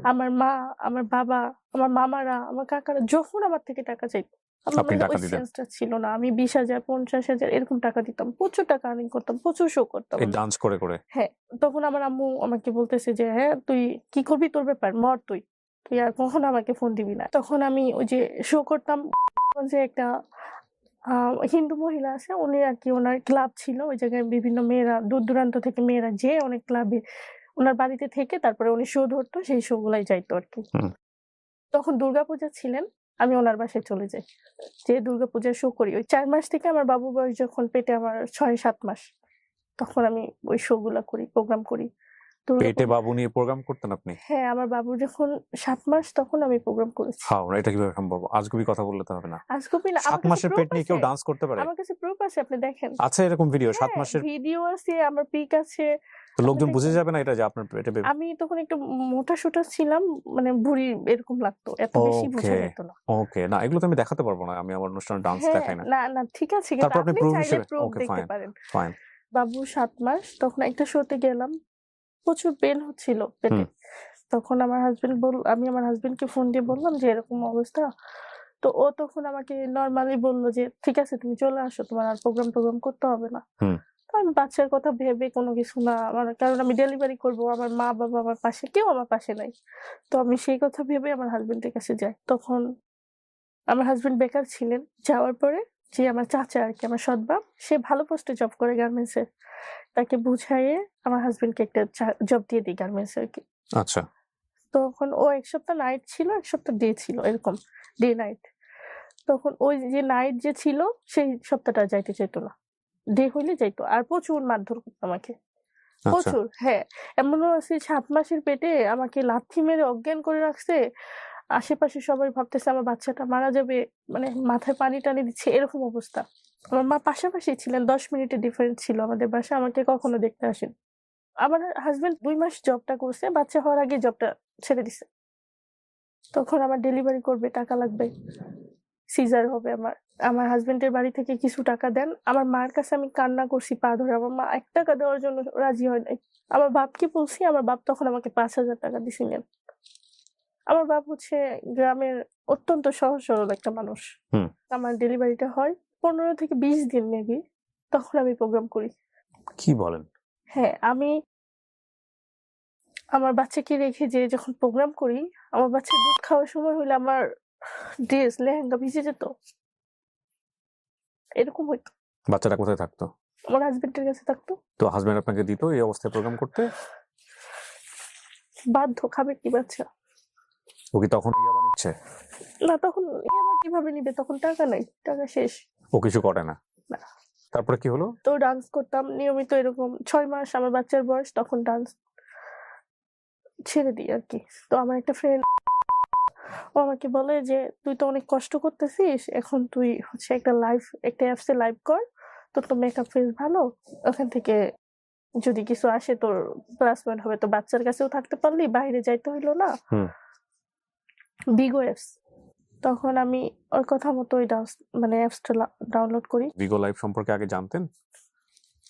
আমার মা, আমার বাবা, আমার মামারা, আমার কাকারা যখন আমার থেকে টাকা চাইতো, আমার আপনি টাকা ওই দিতেন। সেন্সটা ছিল না। আমি ২০,০০০, ৫০,০০০ এরকম টাকা দিতাম। প্রচুর টাকা আর্নিং করতাম, প্রচুর শো করতাম এই আমি। ডান্স করে, করে। হ্যাঁ, তখন আমার আম্মু আমাকে বলতেছে যে, "হ্যাঁ, তুই কি করবি তোর ব্যাপার, মর তুই। তুই আর কখনো আমাকে ফোন দিবি না।" তখন আমি ওই যে শো করতাম যে একটা আ হিন্দু মহিলা আছে, উনি আরকি উনার ক্লাব ছিল। ওই জায়গায় বিভিন্ন মেয়েরা দূর-দূরান্ত থেকে মেয়েরা যেয়ে অনেক ক্লাবে উনার বাড়িতে থেকে তারপরে উনি শো ধরতো, সেই শো গুলাই যাইতো আরকি। হুম। তখন দুর্গাপূজা ছিলেন, আমি উনার বাসায় চলে যাই। যেয়ে দুর্গাপূজার শো করি। ওই ৪ মাস থেকে আমার বাবুর বয়স যখন পেটে আমার ৬-৭ মাস, তখন আমি ওই শো গুলা করি, প্রোগ্রাম করি। পেটে দুর্গাপূজা বাবু নিয়ে প্রোগ্রাম করতেন আপনি? হ্যাঁ, আমার বাবুর যখন ৭ মাস তখন আমি প্রোগ্রাম করেছি। হাউ এটা কিভাবে সম্ভব? আজগুবি কথা বললে তো হবে না। আজগুবি না, ৭ মাসের পেট নিয়ে কেউ ডান্স করতে পারে? আমার কাছে প্রুফ আছে আপনি দেখেন। আছে এরকম ভিডিও ৭ হ্যাঁ, মাসের? ভিডিও আছে, আমার পিক আছে। তো আপনি লোকজন বুঝে দেখেন। যাবে না এটা যে আপনার পেটে বেবি? আমি তখন একটু মোটা-সোটা ছিলাম, মানে ভুঁড়ি এরকম লাগতো। এত বেশি ওকে, বোঝা যেত না। ওকে। না এগুলো তো আমি দেখাতে পারব না। আমি আমার অনুষ্ঠানে ডান্স হ্যাঁ, দেখাই না। না, না ঠিক আছে কিন্তু তারপর আপনি আপনি প্রুফ চাইলে হিসেবে প্রুফ ওকে দেখতে ফাইন, পারেন। ফাইন। বাবু ৭ মাস তখন একটা শোতে গেলাম। প্রচুর পেইন হচ্ছিল পেটে। হুম। তখন আমি আমার হাসব্যান্ডকে ফোন দিয়ে বললাম যে এরকম অবস্থা। তো ও তখন আমাকে নরমালি বলল যে, "ঠিক আছে তুমি চলে আসো। তোমার আর প্রোগ্রাম করতে হবে না।" হুম। তো আমি বাচ্চার কথা ভেবে কোনো কিছু না কারণ আমি ডেলিভারি করব। আমার মা-বাবা আমার পাশে, কেউ আমার পাশে নাই। তো আমি সেই কথা ভেবে আমার হাসব্যান্ডের কাছে যাই। তখন আমার হাসব্যান্ড বেকার ছিলেন। যাওয়ার পরে যে আমার চাচা আরকি আমার সৎ বাপ, সে ভালো পোস্টে জব করে গার্মেন্টস এ। তাকে বুঝাইয়ে আমার হাসব্যান্ডকে একটা জব দিয়ে দেই গার্মেন্টস এ আরকি। আচ্ছা। তখন ও ১ সপ্তাহ নাইট ছিল, ১ সপ্তাহ ডে ছিল এরকম। Day night. তখন ওই যে নাইট যে ছিল সেই সপ্তাহটা যাইতে চাইত না। ডে হইলে যাইতো। আর প্রচুর মারধর করতো আমাকে। আচ্ছা। প্রচুর, হ্যাঁ। এমনও আছে ৭ মাসের পেটে আমাকে লাথি মেরে অজ্ঞান করে রাখছে। আশেপাশে সবাই ভাবতেছে আমার বাচ্চাটা মারা যাবে। মানে মাথায় পানি-টানি দিচ্ছে, এরকম অবস্থা। আমার মা পাশাপাশি ছিলেন, ১০ মিনিটের ডিফারেন্স ছিল আমাদের বাসায়। আমাকে কখনো দেখতে আসেন। আমার হাসব্যান্ড ২ মাস জবটা করছে। বাচ্চা হওয়ার আগে জবটা ছেড়ে দিছে। তখন আমার ডেলিভারি করবে, টাকা লাগবে। সিজার হবে আমার। আমার হাসব্যান্ডের বাড়ি থেকে কিছু টাকা দেন। আমার মার কাছে আমি কান্না করছি পা ধরে। আমার মা ৳১ দেওয়ার জন্য রাজি হয় নাই। আমার বাপকে বলছি, আমার বাপ তখন আমাকে ৳৫,০০০ দিছিলেন। আমার বাপ হচ্ছে গ্রামের অত্যন্ত সহজ সরল একটা মানুষ। হুম। আমার ডেলিভারিটা হয় ১৫ থেকে ২০ দিন মেবি। তখন আমি প্রোগ্রাম করি। কি বলেন? হ্যাঁ, আমি আমার বাচ্চাকে রেখে যেয়ে যখন প্রোগ্রাম করি, আমার বাচ্চা দুধ খাওয়ার সময় হইলে আমার ড্রেস, লেহেঙ্গা ভিজে যেত। এরকম হইতো। বাচ্চাটা কোথায় থাকতো? আমার হাসব্যান্ডের কাছে থাকতো। তো হাসব্যান্ড আপনাকে দিত এই অবস্থায় প্রোগ্রাম করতে? বাধ্য, খাবে কি বাচ্চা? ও কি তখন ইয়াবা নিচ্ছে? না, তখন আবার কিভাবে নিবে? তখন টাকা নাই। টাকা শেষ। ও কিছু করে না? না। তারপরে কি হলো? তো ডান্স করতাম নিয়মিত এরকম ৬ মাস আমার বাচ্চার বয়স, তখন ডান্স ছেড়ে দিই আরকি। তো আমার একটা ফ্রেন্ড ও আমাকে বলে যে, "তুই তো অনেক কষ্ট করতেছিস। এখন তুই হচ্ছে একটা অ্যাপসে লাইভ কর। তোর তো মেকআপ ফেস ভালো। ওখান থেকে যদি কিছু আসে তোর প্লাস পয়েন্ট হবে। তো বাচ্চার কাছেও থাকতে পারলি, বাইরে যাইতে হইলো না।" হুম। বিগো অ্যাপস। তখন আমি ওর কথা মতো ওই অ্যাপসটা ডাউনলোড করি। ভিগো লাইভ সম্পর্কে আগে জানতেন?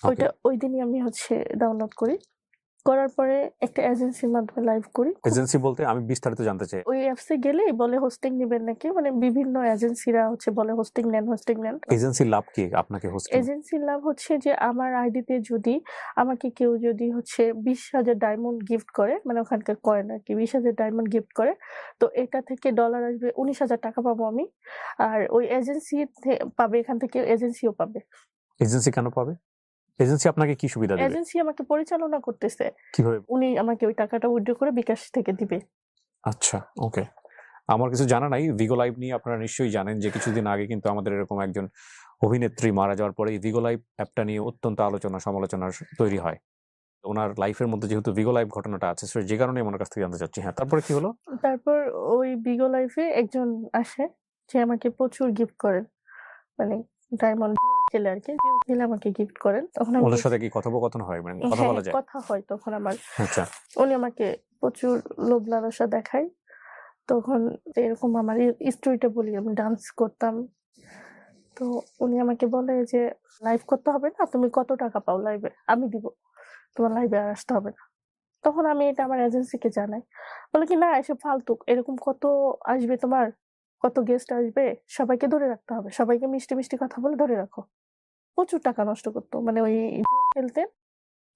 ওইটা ওইদিনই আমি হচ্ছে ডাউনলোড করি। করার পরে একটা এজেন্সির মাধ্যমে লাইভ করি। এজেন্সি বলতে আমি বিস্তারিত জানতে চাই। ওই অ্যাপসে গেলেই বলে হোস্টিং নিবেন নাকি, মানে বিভিন্ন এজেন্সিরা হচ্ছে বলে হোস্টিং নেন। এজেন্সির লাভ কি আপনাকে হোস্টিং? এজেন্সির লাভ হচ্ছে যে আমার আইডিতে যদি আমাকে কেউ যদি হচ্ছে ২০,০০০ ডায়মন্ড গিফট করে, মানে ওখানকার কয়েন আরকি, ২০,০০০ ডায়মন্ড গিফট করে, তো এটা থেকে ডলার আসবে, ১৯,০০০ টাকা পাবো আমি। আর ওই এজেন্সি পাবে, এখান থেকে এজেন্সিও পাবে। এজেন্সি কেন পাবে? এজেন্সি আপনাকে কি সুবিধা দেবে? এজেন্সি আমাকে পরিচালনা করতেছে। কিভাবে? উনি আমাকে ওই টাকাটা উইথড্র করে বিকাশ থেকে দিবে। আচ্ছা, ওকে। আমার কিছু জানা নাই। ভিগো লাইভ নিয়ে আপনারা নিশ্চয়ই জানেন যে কিছুদিন আগে কিন্তু আমাদের এরকম একজন অভিনেত্রী মারা যাওয়ার পরে এই ভিগো লাইভ অ্যাপটা নিয়ে অত্যন্ত সমালোচনা তৈরি হয়। ওনার লাইফের মধ্যে যেহেতু ভিগো লাইভ ঘটনাটা আছে, সো যে কারণে ওনার কাছ থেকে জানতে চাচ্ছি। হ্যাঁ, তারপরে কি হলো? তারপর ওই বিগো লাইফে একজন আসে, যে আমাকে প্রচুর গিফট করেন। মানে ডায়মন্ড খেলে আরকি। খেলে আমাকে গিফট করেন। তখন আমি ওনার সাথে কি কথোপকথন হয়? মানে কথা বলা যায়? কথা হয় তখন আমার। আচ্ছা। উনি আমাকে প্রচুর লোভ লালসা দেখায়। তখন এরকম আমার স্টোরিটা বলি, আমি ডান্স করতাম। তো উনি আমাকে বলে যে, "লাইভ করতে হবে না। তুমি কত টাকা পাও লাইভে? আমি দিব। তোমার লাইভে আর আসতে হবে না।" তখন আমি এটা আমার এজেন্সিকে জানাই। বলে কি, "না, এসব ফালতু। এরকম কত আসবে তোমার? কত গেস্ট আসবে? সবাইকে ধরে রাখতে হবে। সবাইকে মিষ্টি, মিষ্টি কথা বলে ধরে রাখো।" প্রচুর টাকা নষ্ট করতো। মানে ওই জুয়া খেলতেন,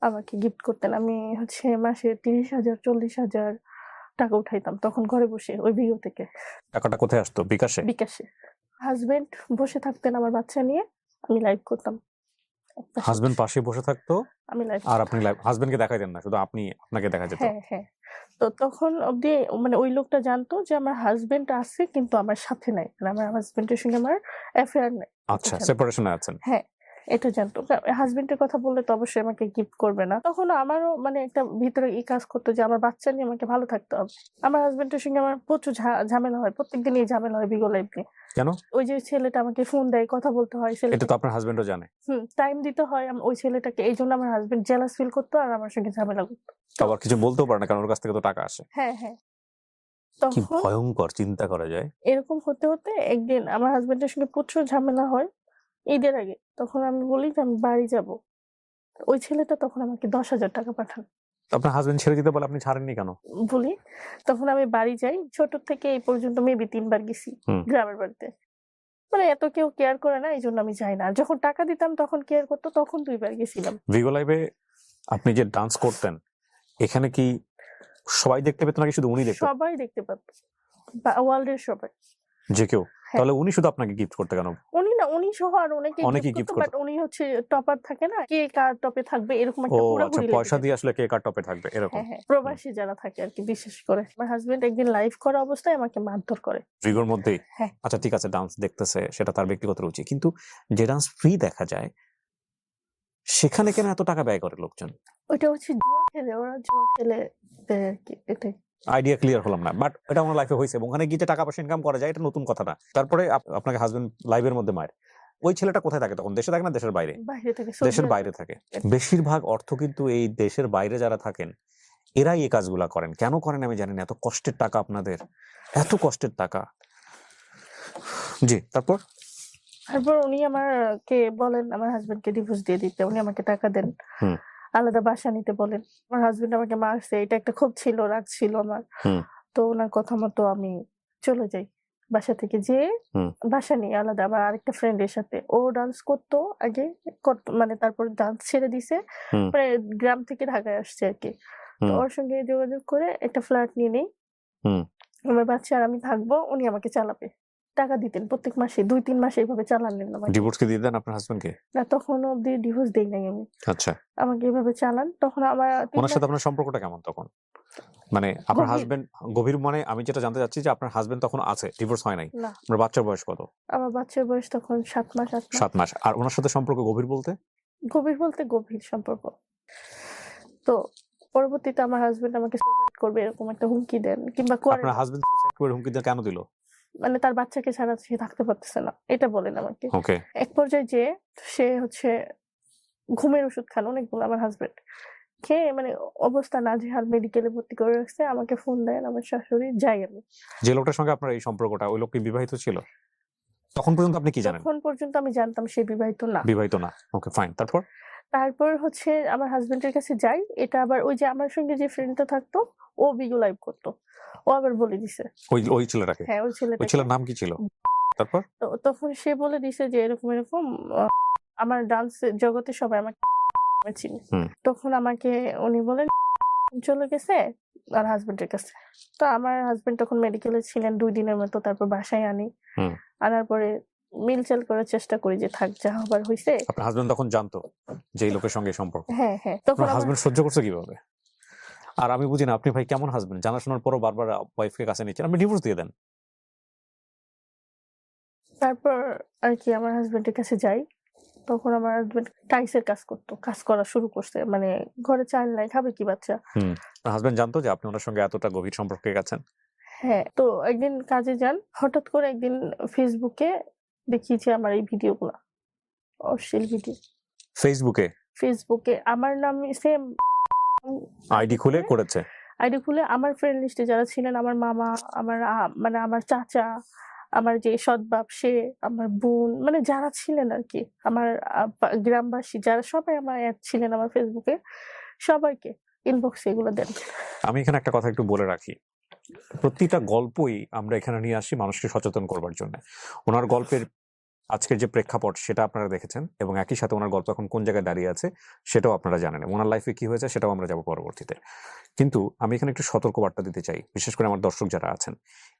আমাকে গিফট করতেন। আমি হচ্ছে মাসে ৩০,০০০, ৪০,০০০ টাকা উঠাইতাম তখন ঘরে বসে ওই ভিডিও থেকে। টাকাটা কোথায় আসতো? বিকাশে? বিকাশে। হাসব্যান্ড বসে থাকতেন আমার বাচ্চা নিয়ে, আমি লাইভ করতাম। একপাশে হাসব্যান্ড বসে পাশে বসে থাকতো আমি লাইভ আর করতাম। আপনি লাইভ হাসব্যান্ডকে দেখাইতেন না, শুধু আপনাকে দেখা যেত। হ্যাঁ, হ্যাঁ। তো তখন অব্দি মানে ওই লোকটা জানতো যে আমার হাসব্যান্ড আছে কিন্তু আমার সাথে নাই। মানে আমার হাসব্যান্ডের সঙ্গে আমার অ্যাফেয়ার নাই। আচ্ছা, জানতো। সেপারেশনে আছেন। হ্যাঁ, এটা জানতো। হাসব্যান্ডের কথা বললে তো অবশ্যই আমাকে গিফট করবে না। তখন আমারও মানে একটা ভিতরে কাজ করতো যে আমার বাচ্চা নিয়ে আমাকে ভালো থাকতে হবে। আমার হাসব্যান্ডের সঙ্গে আমার প্রচুর ঝামেলা হয়। প্রত্যেকদিনই ঝামেলা হয় বিগো লাইফ নিয়ে। কেন? ওই যে ছেলেটা আমাকে ফোন দেয়, কথা বলতে হয়। এটা তো আপনার হাসব্যান্ডও জানে। টাইম দিতে হয় ওই ছেলেটাকে। এইজন্য আমার হাসব্যান্ড জেলাস ফিল করতো আর আমার সঙ্গে ঝামেলা করতো। আবার কিছু বলতেও পারে না, কারণ ওর কাছ থেকে তো টাকা আসে। হ্যাঁ, হ্যাঁ। কি তখন ভয়ঙ্কর, চিন্তা করা যায়। এরকম হতে, হতে একদিন আমার হাসব্যান্ডের সঙ্গে প্রচুর ঝামেলা হয় ঈদের আগে। তখন আমি বলি যে আমি বাড়ি যাবো। ওই ছেলেটা তখন আমাকে ১০,০০০ টাকা পাঠান। আপনার হাসব্যান্ড ছেড়ে দিতে বলে আপনি ছাড়েননি কেন? বলি, তখন আমি বাড়ি যাই। ছোট থেকে এই পর্যন্ত মেবি ৩ বার গেছি হুম। গ্রামের বাড়িতে। মানে এত কেউ কেয়ার করে না, এইজন্য আমি যাই না। আর যখন টাকা দিতাম তখন কেয়ার করতো, তখন ২ বার গেছিলাম। ভিগো লাইভে আপনি যে ডান্স করতেন, এখানে কি সবাই দেখতে পেত নাকি শুধু উনি দেখতেন? সবাই দেখতে পারত। ওয়ার্ল্ডের সবাই। যে কেউ? হ্যাঁ। তাহলে উনি শুধু আপনাকে গিফট করতে কেন? উনি সহ আর অনেকেই অনেকেই গিফট gift করতো, বাট করতো। উনি হচ্ছে টপার থাকে না? কে কার টপে থাকবে এরকম ও একটা আচ্ছা, হুড়াহুড়ি লেগে পয়সা যেত। দিয়ে আসলে কে কার টপে থাকবে এরকম। হ্যাঁ, হ্যাঁ। প্রবাসী যারা থাকে আরকি বিশেষ করে। আমার হাসব্যান্ড একদিন লাইভ করা অবস্থায় আমাকে মারধর করে। ভিগোর মধ্যেই? হ্যাঁ। আচ্ছা, ঠিক আছে, ডান্স দেখতেছে সেটা তার ব্যক্তিগত রুচি। কিন্তু যে ডান্স ফ্রি দেখা যায়, সেখানে কেন এত টাকা ব্যয় করে লোকজন? ওইটা হচ্ছে জুয়া খেলে, ওরা জুয়া খেলে দেয় আর কি, এটাই। আইডিয়া ক্লিয়ার হলাম না, বাট এটা আমার লাইফে হয়েছে এবং ওখানে গিয়ে যে টাকা পয়সা ইনকাম করা যায় এটা নতুন কথা না। তারপরে আপনাকে হাজবেন্ড লাইভের মধ্যে মায়ের, ওই ছেলেটা কোথায় থাকে তখন? দেশে থাকে না দেশের বাইরে? বাইরে থেকে, সৌদি দেশের আরবে। বাইরে থাকে। বেশিরভাগ অর্থ কিন্তু এই দেশের বাইরে যারা থাকেন এরাই এই কাজগুলা করেন। কেন করেন আমি জানি না, এত কষ্টের টাকা আপনাদের, এত কষ্টের টাকা। জি, তারপর? তারপর উনি আমাকে বলেন আমার হাজবেন্ডকে ডিভোর্স দিয়ে দিতে, উনি আমাকে টাকা দেন, হুম। আলাদা বাসা নিতে বলেন। আমার হাজবেন্ড আমাকে মারছে, এটা একটা ক্ষোভ ছিল, রাগ ছিল আমার। হুম। তো ওনার কথা মতো আমি চলে যাই বাসা থেকে, যে হুম। বাসা নিয়ে আলাদা আমার আরেকটা ফ্রেন্ডের সাথে। ও ডান্স করতো আগে, মানে তারপর ডান্স ছেড়ে দিছে, হুম। মানে গ্রাম থেকে ঢাকায় আসছে আর কি। তো হুম। ওর সঙ্গে যোগাযোগ করে একটা ফ্ল্যাট নিয়ে নেই। হুম। আমার বাচ্চা আর আমি থাকবো, উনি আমাকে চালাবে। টাকা দিতেন প্রত্যেক মাসে, 2-3 মাসে এইভাবে চালালেন আমাকে। ডিভোর্স কি দিয়ে দেন আপনার হাজবেন্ডকে? না, তখনও অব্দি ডিভোর্স দেই নাই আমি। আচ্ছা, আমাকে এভাবে চালান। তখন আমার 3 ওনার মাস সাথে আপনার সম্পর্কটা কেমন তখন? মানে আপনার গভীর। হাজবেন্ড গভীর, মানে আমি যেটা জানতে চাচ্ছি যে আপনার হাজবেন্ড তখন আছে, ডিভোর্স হয় নাই। না, আপনার বাচ্চার বয়স কত? আমার বাচ্চার বয়স তখন 7 মাস, 8 মাস। 7 মাস। আর ওনার সাথে সম্পর্ক গভীর বলতে? গভীর বলতে গভীর সম্পর্ক। তো পরবর্তীতে আমার হাজবেন্ড আমাকে সুসাইড করবে এরকম একটা হুমকি দেন, কিংবা করে আপনার না। হাজবেন্ড সুসাইড করে হুমকি দিয়ে কেন দিল? মানে তার বাচ্চাকে ছাড়া সে থাকতে পারতেছে না, এটা বলেন আমাকে। ওকে। এক পর্যায়ে যে সে হচ্ছে ঘুমের ওষুধ খান অনেকগুলো আমার হাজবেন্ড, খেয়ে মানে অবস্থা নাজেহাল, মেডিকেলে ভর্তি করে রাখছে। আমাকে ফোন দেন আমার শাশুড়ি, যাই আমি। যে লোকটার সঙ্গে আপনার এই সম্পর্কটা, ওই লোক কি বিবাহিত ছিল? তখন পর্যন্ত আপনি কি জানেন? তখন পর্যন্ত আমি জানতাম সে বিবাহিত না। বিবাহিত না। ওকে, ফাইন। তারপর? তারপর হচ্ছে আমার হাজবেন্ডের কাছে যাই। এটা আবার ওই যে আমার সঙ্গে যে ফ্রেন্ডটা থাকতো, ও বিগো লাইভ করতো। ও আবার বলে দিছে। ওই ছেলেটাকে? হ্যাঁ, ওই ওই ছেলেটাকে। ছেলের নাম কি ছিল? তারপর? তো তখন সে বলে দিছে যে এরকম এরকম, আমার ডান্স জগতে সবাই আমাকে চিনে। হুম। তখন আমাকে উনি বলেন চলে গেছে আর হাজবেন্ডের কাছে। তো আমার হাজবেন্ড তখন মেডিকেলে ছিলেন 2 দিনের মতো। তারপর বাসায় আনি। হুম। আনার পরে মিলচাল করার চেষ্টা করি যে থাক, যা হবার হইছে। আপনার হাজবেন্ড তখন জানতো যে এই লোকের সঙ্গে সম্পর্ক? হ্যাঁ, হ্যাঁ। তখন আপনার আমার হাজবেন্ড সহ্য করছে কিভাবে? আর আমি বুঝি না আপনি ভাই কেমন হাজবেন্ড, জানা শোনার পরও বারবার ওয়াইফকে কাছে নিচ্ছেন। আপনি ডিভোর্স দিয়ে দেন। তারপর আর কি আমার হাজবেন্ডের কাছে যাই। তখন আমার হাজবেন্ড টাইসের কাজ করতো। কাজ করা শুরু করছে। মানে ঘরে চাল নাই, খাবে কি বাচ্চা? আপনার হাজবেন্ড জানতো যে আপনি ওনার সঙ্গে এতটা গভীর সম্পর্কে গেছেন? হ্যাঁ। তো একদিন কাজে যান। হঠাৎ করে একদিন ফেসবুকে দেখি যে আমার এই ভিডিওগুলা, অশ্লীল ভিডিও। ফেসবুকে? ফেসবুকে আমার নাম সেম আইডি খুলে করেছে? আইডি খুলে আমার ফ্রেন্ড লিস্টে যারা ছিলেন, আমার মামা, আমার মানে আমার চাচা, আমার যে সৎ বাপ সে, আমার বোন, মানে যারা ছিলেন আর কি, আমার গ্রামবাসী যারা, সবাই আমার অ্যাড ছিলেন আমার ফেসবুকে, সবাইকে ইনবক্সে এগুলো দেন। আমি এখানে একটা কথা একটু বলে রাখি। প্রতিটা গল্পই আমরা এখানে নিয়ে আসি মানুষকে সচেতন করবার জন্য। ওনার গল্পের আজকের যে প্রেক্ষাপট সেটা আপনারা দেখেছেন এবং একই সাথে ওনার গল্প এখন কোন জায়গায় দাঁড়িয়ে আছে সেটাও আপনারা জানেন। ওনার লাইফে কি হয়েছে সেটাও আমরা যাবো পরবর্তীতে। কিন্তু আমি এখানে একটু সতর্কবার্তা দিতে চাই, বিশেষ করে আমার দর্শক যারা আছেন।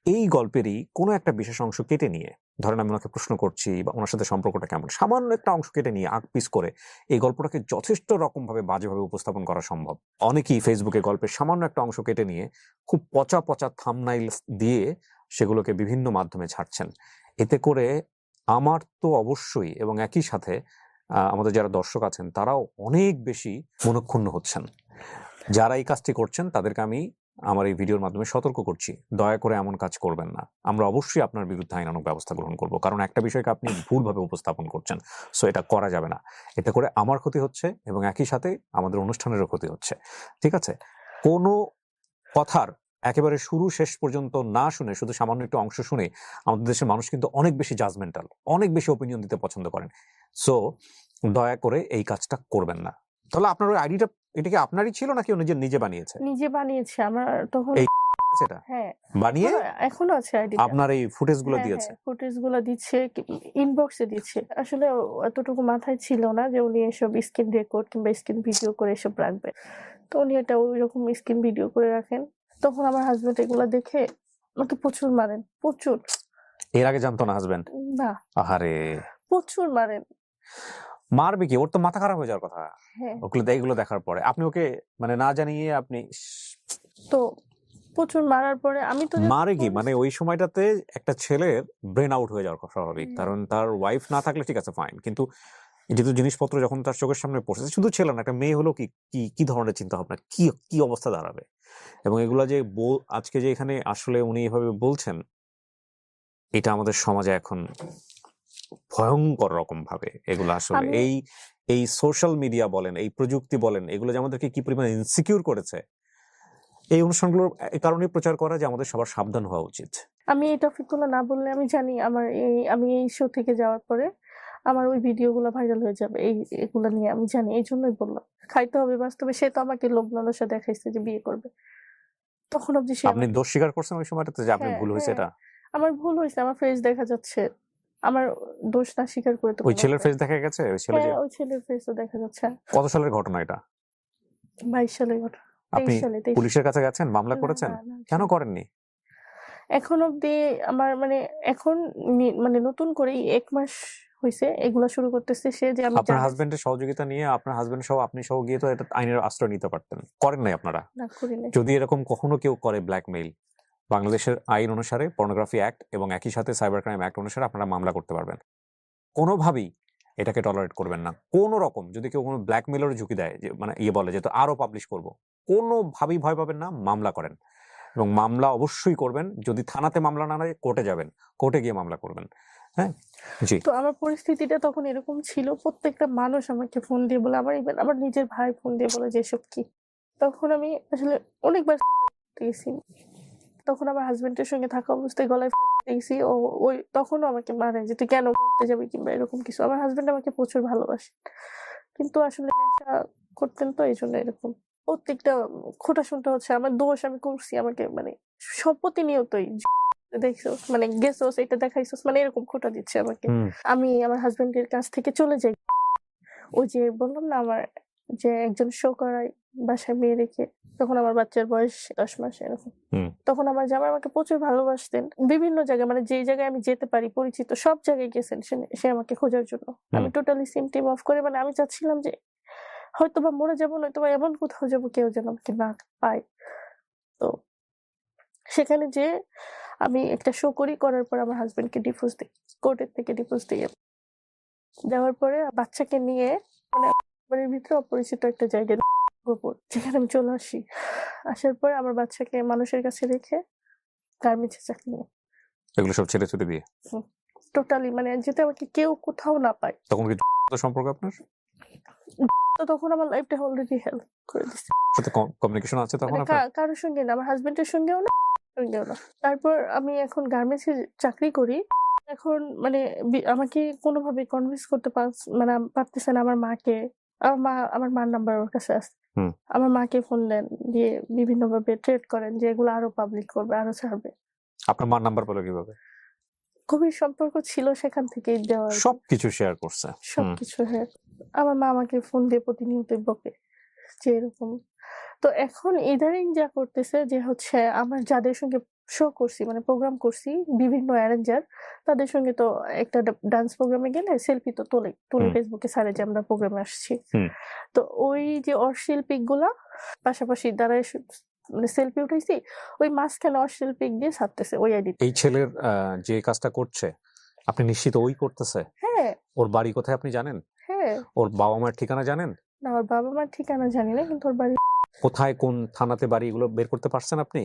এই গল্পেরই কোনো একটা বিশেষ অংশ কেটে নিয়ে, ধরেন আমি ওনাকে প্রশ্ন করছি বা ওনার সাথে সম্পর্কটা কেমন, সামান্য একটা অংশ কেটে নিয়ে আগ পিস করে এই গল্পটাকে যথেষ্ট রকমভাবে বাজেভাবে উপস্থাপন করা সম্ভব। অনেকেই ফেসবুকে গল্পের সামান্য একটা অংশ কেটে নিয়ে খুব পচা পচা থাম্বনাইল দিয়ে সেগুলোকে বিভিন্ন মাধ্যমে ছাড়ছেন। এতে করে আমার তো অবশ্যই, এবং একই সাথে আমাদের যারা দর্শক আছেন তারাও অনেক বেশি মনক্ষুণ্ণ হচ্ছেন। যারা এই কাজটি করছেন তাদেরকে আমি আমার এই ভিডিওর মাধ্যমে সতর্ক করছি, দয়া করে এমন কাজ করবেন না। আমরা অবশ্যই আপনার বিরুদ্ধে আইনানুগ ব্যবস্থা গ্রহণ করব, কারণ একটা বিষয়কে আপনি ভুলভাবে উপস্থাপন করছেন। সো এটা করা যাবে না। এতে করে আমার ক্ষতি হচ্ছে এবং একই সাথে আমাদের অনুষ্ঠানেরও ক্ষতি হচ্ছে। ঠিক আছে? কোনো কথার একেবারে শুরু শেষ পর্যন্ত না শুনে শুধু সামান্য একটু অংশ শুনে আমাদের দেশের মানুষ কিন্তু অনেক বেশি জাজমেন্টাল, অনেক বেশি ওপিনিয়ন দিতে পছন্দ করেন। সো দয়া করে এই কাজটা করবেন না। তাহলে আপনার ওই আইডিটা, এটা কি আপনারই ছিল নাকি ও নিজে বানিয়েছে? নিজে বানিয়েছে। আমার তখন এই সেটা হ্যাঁ, বানিয়ে এখনো আছে আইডিটা। আপনার এই ফুটেজগুলো দিয়েছে? ফুটেজ গুলো দিচ্ছে, ইনবক্সে দিচ্ছে। আসলে এতটুকু মাথায় ছিল না যে উনি এসব স্ক্রিন রেকর্ড কিংবা স্ক্রিন ভিডিও করে এসব রাখবে। তো উনি এটা ওইরকম স্ক্রিন ভিডিও করে রাখেন। তখন আমার হাজবেন্ড এগুলা দেখে আমাকে প্রচুর মারেন, প্রচুর। এর আগে জানতো না হাজবেন্ড? না, আহারে, প্রচুর মারেন। মারবে কি? ওর তো মাথা খারাপ হয়ে যাওয়ার কথা হ্যাঁ। এগুলো দেখার পরে। আপনি ওকে মানে না জানিয়ে আপনি তো প্রচুর মারার পরে আমি তো মারে কি মানে ওই সময়টাতে একটা ছেলের ব্রেন আউট হয়ে যাওয়ার স্বাভাবিক, কারণ তার ওয়াইফ না থাকলে ঠিক আছে ফাইন, কিন্তু এই যেহেতু জিনিসপত্র যখন তার চোখের সামনে পড়ছে, শুধু ছেলে না, একটা মেয়ে হলো কি কি কি ধরনের চিন্তা ভাবনা, কি কি অবস্থা দাঁড়াবে। এবং এগুলা যে আজকে যে এখানে আসলে উনি এভাবে বলছেন, এটা আমাদের সমাজে এখন ভয়ঙ্কর রকম ভাবে এগুলো আসলে আমি এই সোশ্যাল মিডিয়া বলেন, এই প্রযুক্তি বলেন, এগুলো যে আমাদেরকে কি পরিমাণে ইনসিকিউর করেছে। এই অনুষ্ঠানগুলোর এই কারণেই প্রচার করা যে আমাদের সবার সাবধান হওয়া উচিত। আমি এই টপিকগুলো না বললে আমি জানি আমি এই শো থেকে যাওয়ার পরে আমার ওই ভিডিওগুলো ভাইরাল হয়ে যাবে। এগুলা নিয়ে আমি জানি। এইজন্যই বললাম। খাইতে হবে বাস্তবে। সে তো আমাকে লোভ লালসা দেখাইছে যে বিয়ে করবে। তখন অবধি সে আপনি আমাকে দোষ স্বীকার করছেন ওই সময়টাতে যে আপনার হ্যাঁ, ভুল হয়েছে হ্যাঁ। এটা? আমার ভুল হইছে। আমার ফেস দেখা যাচ্ছে। আমার দোষ না স্বীকার করে তো ওই কোনো ছেলের উপায় ফেস দেখা গেছে? ওই ছেলে যে হ্যাঁ, ওই ছেলের ফেসও দেখা যাচ্ছে। কত সালের ঘটনা এটা? 22 সালের ঘটনা। আপনি 23 সালে 23 পুলিশের কাছে গেছেন, মামলা না, করেছেন? না, না, কেন যাইনি। করেননি? এখন অব্দি আমার মানে এখন মানে নতুন করে 1 মাস হইছে এগুলা শুরু করতেছে সে যে আমি আপনার জানি হাজবেন্ডের সহযোগিতা নিয়ে আপনার হাজবেন্ড সহ আপনি সহ গিয়ে তো এটা আইনের আশ্রয় নিতে পারতেন, করেন নাই আপনারা। না করি নাই। যদি এরকম কখনো কেউ করে ব্ল্যাকমেইল, বাংলাদেশের আইন অনুসারে পর্নোগ্রাফি অ্যাক্ট এবং একই সাথে সাইবার ক্রাইম অ্যাক্ট অনুসারে আপনারা মামলা করতে পারবেন। কোনোভাবেই এটাকে টলারেট করবেন না। কোনো রকম যদি কেউ কোনো ব্ল্যাকমেইলের ঝুঁকি দেয়, যে মানে বলে যে তো আরো পাবলিশ করব, কোনোভাবেই ভয় পাবেন না, মামলা করেন। এবং মামলা অবশ্যই করবেন। যদি থানাতে মামলা না হয় কোর্টে যাবেন, কোর্টে গিয়ে মামলা করবেন। হ্যাঁ, জি। তো আমার পরিস্থিতিটা তখন এরকম ছিল প্রত্যেকটা মানুষ আমাকে ফোন দিয়ে বলে ইভেন আমার নিজের ভাই ফোন দিয়ে বলে যে এসব কি। তখন আমি আসলে অনেকবার গেছি। তখন আমার হাজবেন্ডের সঙ্গে থাকা অবস্থায় গলায় দিয়েছি। ওই তখনও আমাকে মারে যে তুই কেন করতে যাবি কিংবা এরকম কিছু। আমার হাজবেন্ড আমাকে প্রচুর ভালোবাসে। কিন্তু আসলে নেশা করতেন তো এই জন্য এরকম। প্রত্যেকটা খোঁটা শুনতে হচ্ছে আমার দোষ আমি করছি আমাকে মানে সব প্রতিনিয়তই দেখছোস মানে গেছোস এটা দেখাইছোস মানে এরকম খোঁটা দিচ্ছে আমাকে। আমি আমার হাজবেন্ডের কাছ থেকে চলে যাই। ওই যে বললাম না আমার যে একজন শো করায় বাসায় মেয়ে রেখে তখন আমার বাচ্চার বয়স 10 মাস এরকম। তখন আমার জামাই আমাকে প্রচুর ভালোবাসতেন। বিভিন্ন জায়গায় মানে যেই জায়গায় আমি যেতে পারি পরিচিত সব জায়গায় গেছেন সে আমাকে খোঁজার জন্য। আমি টোটালি সিম টিম অফ করে মানে আমি চাচ্ছিলাম যে হয়তোবা মরে যাবো নয়তোবা এমন কোথাও যাবো কেউ যেন আমাকে না পায়। তো সেখানে যেয়ে আমি একটা শো করার পর আমার হাজবেন্ডকে ডিভোর্স দিই। কোর্টের থেকে ডিভোর্স দিয়ে দেওয়ার পরে বাচ্চাকে নিয়ে মানে বাড়ির ভিতরে অপরিচিত একটা জায়গায় গোপন যেখানে আমি চলে আসি। আসার পরে আমার বাচ্চাকে মানুষের কাছে রেখে গার্মেন্টসে চাকরি নিই। এগুলো সব ছেড়ে ছুটে দিয়ে টোটালি মানে যাতে আমাকে কেউ কোথাও না পায়। তখন কি সম্পর্ক আপনার তো তখন আমার লাইফটা অলরেডি হেল্প করে দিচ্ছে। সাথে কমিউনিকেশন আছে তখন মানে আপনার? কারোর সঙ্গে না, আমার হাজবেন্ডের সঙ্গেও না, সঙ্গেও না। তারপর আমি এখন গার্মেন্টসে চাকরি করি। এখন মানে আমাকে কোনোভাবে কনভিন্স করতে মানে পারতেছে না আমার মাকে। আমার মার নাম্বার ওর কাছে আছে। আমার মাকে ফোন দেন দিয়ে বিভিন্নভাবে ট্রেড করেন যে এগুলো আরো পাবলিক করবে আরো ছাড়বে। আপনার মার নাম্বার পেলো কিভাবে? গভীর সম্পর্ক ছিল সেখান থেকেই দেওয়া সবকিছু শেয়ার করছে। সবকিছু হ্যাঁ। আমার মা আমাকে ফোন দিয়ে প্রতিনিয়তই বকে যে এরকম। তো এখন ইদানিং যা করতেছে যে হচ্ছে আমার যাদের সঙ্গে শো করছি মানে প্রোগ্রাম করছি বিভিন্ন অ্যারেঞ্জার তাদের সঙ্গে তো একটা ডান্স প্রোগ্রামে গেলে সেলফি তো তুলে ফেসবুকে ছাড়ে যে আমরা প্রোগ্রামে আসছি। তো ওই যে অশ্লীল পিক গুলা পাশাপাশি দাঁড়ায় মানে সেলফি উঠাইছি ওই মাঝখানে অশ্লীল পিক দিয়ে ছাড়তেছে ওই আইডি। এই ছেলের যে কাজটা করছে আপনি নিশ্চিত ওই করতেছে? হ্যাঁ। ওর বাড়ি কোথায় আপনি জানেন? হ্যাঁ। ওর বাবা মায়ের ঠিকানা জানেন? না ওর বাবা মার ঠিকানা জানি না কিন্তু ওর বাড়ি কোথায় কোন থানাতে বাড়ি এগুলো বের করতে পারছেন আপনি?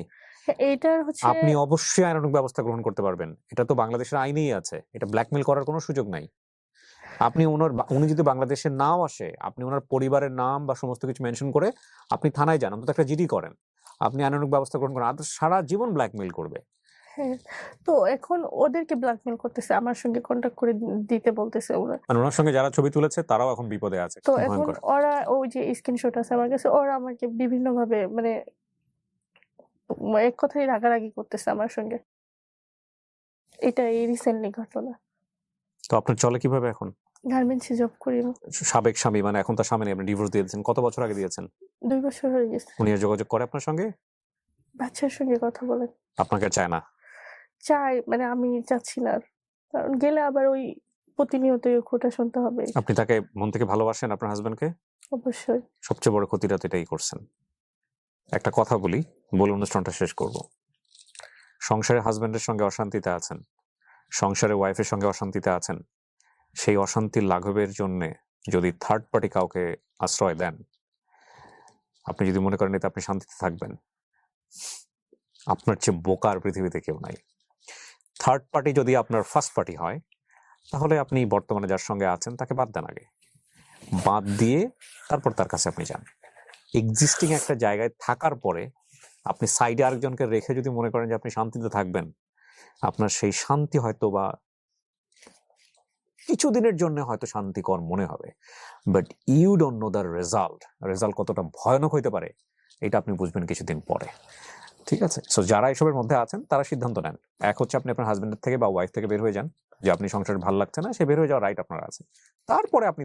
এইটার হচ্ছে আপনি অবশ্যই আইনানুগ ব্যবস্থা গ্রহণ করতে পারবেন। এটা তো বাংলাদেশের আইনেই আছে। এটা ব্ল্যাকমেইল করার কোনো সুযোগ নাই। আপনি উনি যদি বাংলাদেশে নাও আসে, আপনি ওনার পরিবারের নাম বা সমস্ত কিছু মেনশন করে আপনি থানায় যান, অন্তত একটা জিডি করেন, আপনি আইনানুগ ব্যবস্থা গ্রহণ করেন। সারা জীবন ব্ল্যাকমেইল করবে। হ্যাঁ, তো এখন ওদেরকে ব্ল্যাকমেইল করতেছে আমার সঙ্গে কন্টাক্ট করে দিতে বলতেছে ওরা। মানে ওনার সঙ্গে যারা ছবি তুলেছে তারাও এখন বিপদে আছে। তো এখন ওরা ওই যে স্ক্রিনশট আছে আমার কাছে ওরা আমাকে বিভিন্ন ভাবে মানে এক কথাই রাগারাগি করতেছে আমার সঙ্গে। এটা এই রিসেন্টলি ঘটনা। তো আপনার চলে কিভাবে এখন? গার্মেন্টসে জব করি। সাবেক স্বামী মানে এখন তার স্বামী নেই, আপনি ডিভোর্স দিয়ে দিয়েছেন। কত বছর আগে দিয়েছেন? 2 বছর হয়ে গেছে। উনি আর যোগাযোগ করে আপনার সঙ্গে? বাচ্চার সঙ্গে কথা বলে। আপনাকে চায় না? চাই মানে আমি চাচ্ছি না কারণ গেলে আবার ওই প্রতিনিয়তই খোঁটা শুনতে হবে। আপনি তাকে মন থেকে ভালোবাসেন আপনার হাজবেন্ডকে? অবশ্যই। সবচেয়ে বড় ক্ষতিটা তো এটাই করছেন। একটা কথা বলি, বলে অনুষ্ঠানটা শেষ করব। সংসারে হাজবেন্ডের সঙ্গে অশান্তিতে আছেন, সংসারে ওয়াইফের সঙ্গে অশান্তিতে আছেন, সেই অশান্তির লাঘবের জন্য যদি থার্ড পার্টি কাউকে আশ্রয় দেন, আপনি যদি মনে করেন এতে আপনি শান্তিতে থাকবেন, আপনার চেয়ে বোকার পৃথিবীতে কেউ নাই। থার্ড পার্টি যদি আপনার ফার্স্ট পার্টি হয়, তাহলে আপনি বর্তমানে যার সঙ্গে আছেন তাকে বাদ দেন আগে, বাদ দিয়ে তারপর তার কাছে আপনি যান। এক্সিস্টিং একটা জায়গায় থাকার পরে আপনি সাইডে আরেকজনকে রেখে যদি মনে করেন যে আপনি শান্তিতে থাকবেন, আপনার সেই শান্তি হয়তো বা কিছুদিনের জন্য হয়তো শান্তিকর মনে হবে, but you don't know the result কতটা ভয়ানক হইতে পারে এটা আপনি বুঝবেন কিছুদিন পরে। ঠিক আছে, সো যারা এসবের মধ্যে আছেন তারা সিদ্ধান্ত নেন। এক হচ্ছে আপনি আপনার হাজবেন্ডের থেকে বা ওয়াইফ থেকে বের হয়ে যান, যে আপনি সংসারে ভালো লাগছে না, সে বের হয়ে যাওয়ার রাইট আপনার আছে। তারপরে আপনি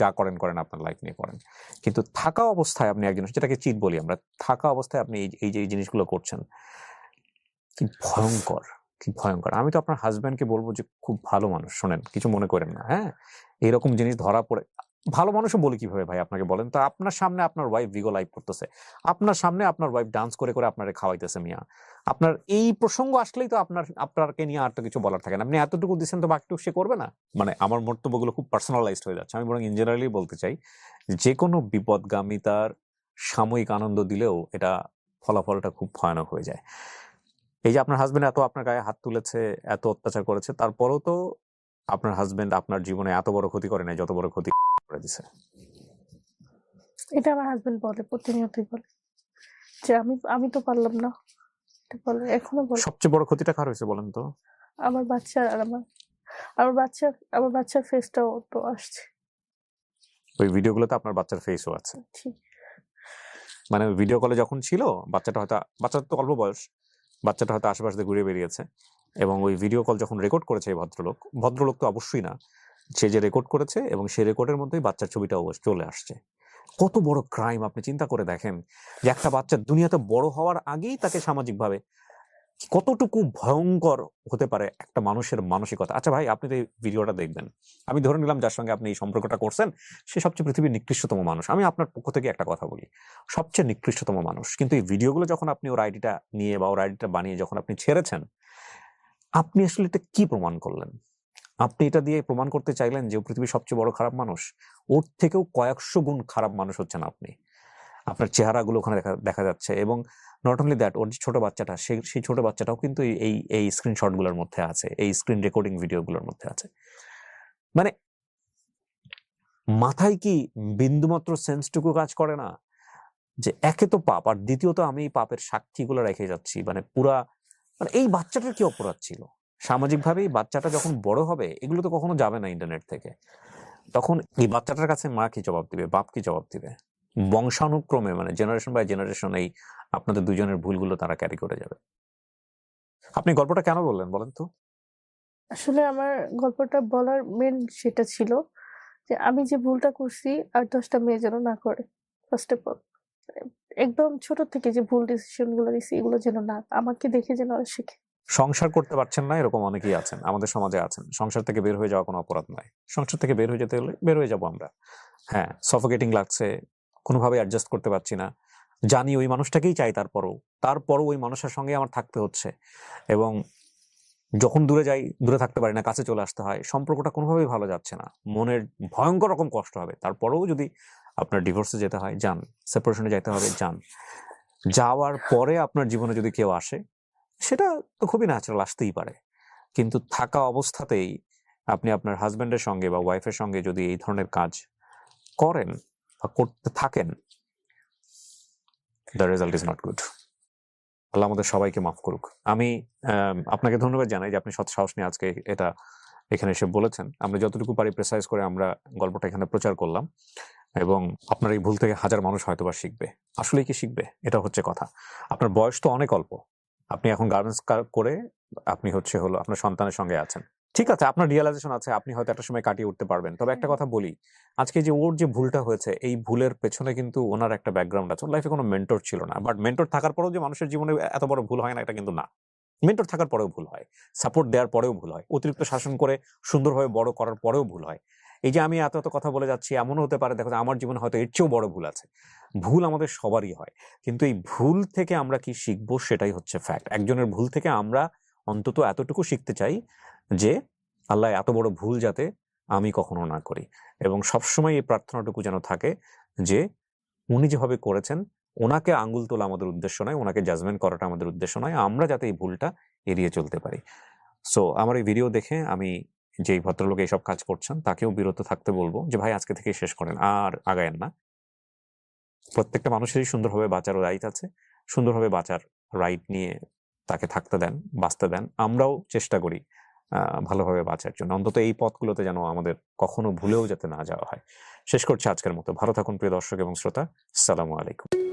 যা করেন আপনার লাইফ নিয়ে করেন। কিন্তু থাকা অবস্থায় আপনি একজন, যেটাকে চিট বলি আমরা, থাকা অবস্থায় আপনি এই যে জিনিসগুলো করছেন, কি ভয়ঙ্কর, কি ভয়ঙ্কর। আমি তো আপনার হাজবেন্ডকে বলবো যে খুব ভালো মানুষ, শোনেন কিছু মনে করেন না, হ্যাঁ, এরকম জিনিস ধরা পড়ে। ভালো মানুষও বলি কিভাবে ভাই আপনাকে বলেন তো? আপনার সামনে আপনার ওয়াইফ ভিগো লাইভ করতেছে, আপনার সামনে আপনার ওয়াইফ ডান্স করে করে আপনারে খাওয়াইতেছে মিয়া। আপনার এই প্রসঙ্গ আসলেই তো আপনারকে নিয়ে আর তো কিছু বলার থাকে না। আপনি এতটুকু দিচ্ছেন তো বাকিটুকু সে করবে না? মানে আমার বক্তব্যগুলো খুব পার্সোনালাইজড হয়ে যাচ্ছে। আমি বরং ইন জেনারেলি বলতে চাই, যে কোনো বিপদগামিতার সাময়িক আনন্দ দিলেও এটা ফলাফলটা খুব ভয়ানক হয়ে যায়। এই যে আপনার হাজবেন্ড এত আপনার গায়ে হাত তুলেছে, এত অত্যাচার করেছে, তারপরেও তো আপনার হাজবেন্ড আপনার জীবনে এত বড় ক্ষতি করে নাই যত বড় ক্ষতি করে দিছে। এটা আমার হাজবেন্ড বলে, প্রতিনিয়তই বলে যে আমি তো পারলাম না, এটা বলে, এখনো বলে। সবচেয়ে বড় ক্ষতিটা কার হয়েছে বলেন তো? আমার বাচ্চা আর আমার বাচ্চার ফেসটাও তো আসছে। ওই ভিডিওগুলোতে আপনার বাচ্চার ফেসও আছে। ঠিক। মানে ওই ভিডিও কলে যখন ছিল, বাচ্চাটা তো অল্প বয়স, বাচ্চাটা হয়তো আশেপাশে দিয়ে ঘুরে বেরিয়েছে, এবং ওই ভিডিও কল যখন রেকর্ড করেছে এই ভদ্রলোক তো অবশ্যই না, সে যে রেকর্ড করেছে এবং সেই রেকর্ডের মধ্যেই বাচ্চার ছবিটা চলে আসছে। কত বড় ক্রাইম আপনি চিন্তা করে দেখেন, যে একটা বাচ্চা দুনিয়াতে বড় হওয়ার আগেই তাকে সামাজিকভাবে কতটুকু ভয়ঙ্কর হতে পারে একটা মানুষের মানসিকতা। আচ্ছা ভাই, আপনি তো এই ভিডিওটা দেখবেন, আমি ধরে নিলাম যার সঙ্গে আপনি এই সম্পর্কটা করছেন সে সবচেয়ে পৃথিবীর নিকৃষ্টতম মানুষ। আমি আপনার পক্ষ থেকে একটা কথা বলি, সবচেয়ে নিকৃষ্টতম মানুষ। কিন্তু এই ভিডিওগুলো যখন আপনি ওর আইডিটা নিয়ে বা ওর আইডিটা বানিয়ে যখন আপনি ছেড়েছেন, আপনি আসলে এটা কি প্রমাণ করলেন? আপনি এটা দিয়ে প্রমাণ করতে চাইলেন যে ও পৃথিবীর সবচেয়ে বড় খারাপ মানুষ? ওর থেকেও কয়েকশো গুণ খারাপ মানুষ হচ্ছেন আপনি। আপনার চেহারাগুলো ওখানে দেখা যাচ্ছে, এবং নট অনলি দ্যাট, ওর যে ছোট বাচ্চাটা, সেই ছোট বাচ্চাটাও কিন্তু এই স্ক্রিনশটগুলোর মধ্যে আছে, এই স্ক্রিন রেকর্ডিং ভিডিওগুলোর মধ্যে আছে। মানে মাথায় কি বিন্দুমাত্র সেন্সটুকু কাজ করে না যে একে তো পাপ, আর দ্বিতীয়ত আমি এই পাপের সাক্ষীগুলো রেখে যাচ্ছি? মানে এই বাচ্চাটার কি অপরাধ ছিল? সামাজিকভাবে এই বাচ্চাটা যখন বড় হবে, এগুলো তো কখনো যাবে না ইন্টারনেট থেকে, তখন এই বাচ্চাটার কাছে মা কি জবাব দিবে, বাপ কি জবাব দিবে? বংশানুক্রমে, মানে জেনারেশন বাই জেনারেশন, এই আপনাদের দুজনের ভুলগুলো তারা ক্যারি করে যাবে। আপনি গল্পটা কেন বললেন বলেন তো? আসলে আমার গল্পটা বলার মেন সেটা ছিল যে আমি যে ভুলটা করছি আর 10টা মেয়ে যেন না করে। ফার্স্ট অফ অল একদম ছোট থেকে যে ভুল ডিসিশন গুলো নিছি এগুলো যেন না, আমাকে দেখে যেন ওরা শিখে। সংসার করতে পারছেন না এরকম অনেকেই আছেন, আমাদের সমাজে আছেন। সংসার থেকে বের হয়ে যাওয়া কোনো অপরাধ নয়। সংসার থেকে বের হয়ে যেতে হলে বের হয়ে যাবো আমরা। হ্যাঁ, সফোকেটিং লাগছে, কোনোভাবে অ্যাডজাস্ট করতে পারছি না, জানি ওই মানুষটাকেই চাই, তারপরও ওই মানুষের সঙ্গে আমার থাকতে হচ্ছে, এবং যখন দূরে থাকতে পারি না, কাছে চলে আসতে হয়, সম্পর্কটা কোনোভাবেই ভালো যাচ্ছে না, মনের ভয়ঙ্কর রকম কষ্ট হবে। তারপরেও যদি আপনার ডিভোর্সে যেতে হয় যান, সেপারেশনে যেতে হবে যান। যাওয়ার পরে আপনার জীবনে যদি কেউ আসে, সেটা তো খুবই ন্যাচারাল, আসতেই পারে। কিন্তু থাকা অবস্থাতেই আপনি আপনার হাজবেন্ডের সঙ্গে বা ওয়াইফের সঙ্গে যদি এই ধরনের কাজ করেন বা করতে থাকেন, the result is not good. আল্লাহ আমাদের সবাইকে মাফ করুক। আমি আপনাকে ধন্যবাদ জানাই যে আপনি সৎ সাহস নিয়ে আজকে এটা এখানে এসে বলেছেন। আমরা যতটুকু পারি প্রেসাইজ করে আমরা গল্পটা এখানে প্রচার করলাম, এবং আপনার এই ভুল থেকে হাজার মানুষ হয়তোবা শিখবে। আসলেই কি শিখবে, এটা হচ্ছে কথা। আপনার বয়স তো অনেক অল্প, আপনি এখন গার্মেন্টস করে আপনি হলো আপনার সন্তানের সঙ্গে আছেন। ঠিক আছে, আপনার রিয়েলাইজেশন আছে, আপনি হয়তো একটা সময় কাটিয়ে উঠতে পারবেন। তবে একটা কথা বলি, আজকে যে ওর যে ভুলটা হয়েছে, এই ভুলের পেছনে কিন্তু ওনার একটা ব্যাকগ্রাউন্ড আছে। ওর লাইফে কোনো মেন্টর ছিল না, বাট মেন্টর থাকার পরেও যে মানুষের জীবনে এত বড় ভুল হয় না, এটা কিন্তু না। মেন্টর থাকার পরেও ভুল হয়, সাপোর্ট দেওয়ার পরেও ভুল হয়, অতিরিক্ত শাসন করে সুন্দরভাবে বড় করার পরেও ভুল হয়। এই যে আমি এত কথা বলে যাচ্ছি, এমনও হতে পারে দেখো আমার জীবনে হয়তো এর চেয়েও বড় ভুল আছে। ভুল আমাদের সবারই হয়, কিন্তু এই ভুল থেকে আমরা কি শিখবো সেটাই হচ্ছে ফ্যাক্ট। একজনের ভুল থেকে আমরা অন্তত এতটুকু শিখতে চাই যে আল্লাহ এত বড় ভুল যাতে আমি কখনো না করি। এবং সবসময় এই প্রার্থনাটুকু যেন থাকে যে উনি যেভাবে করেছেন, ওনাকে আঙ্গুল তোলা আমাদের উদ্দেশ্য নয়, ওনাকে জাজমেন্ট করাটা আমাদের উদ্দেশ্য নয়। আমরা যাতে এই ভুলটা এড়িয়ে চলতে পারি। সো আমার এই ভিডিও দেখে আমি যেই ভদ্রলোক এইসব কাজ করছেন তাকেও বিরত থাকতে বলবো যে ভাই আজকে থেকে শেষ করেন, আর আগায়েন না। প্রত্যেকটা মানুষেরই সুন্দরভাবে বাঁচার রাইট আছে। সুন্দরভাবে বাঁচার রাইট নিয়ে তাকে থাকতে দেন, বাঁচতে দেন। আমরাও চেষ্টা করি ভালোভাবে বাঁচার জন্য। অন্তত এই পথগুলোতে যেন আমাদের কখনো ভুলেও যাতে না যাওয়া হয়। শেষ করছি আজকের মতো। ভালো থাকুন প্রিয় দর্শক এবং শ্রোতা। আসসালামু আলাইকুম।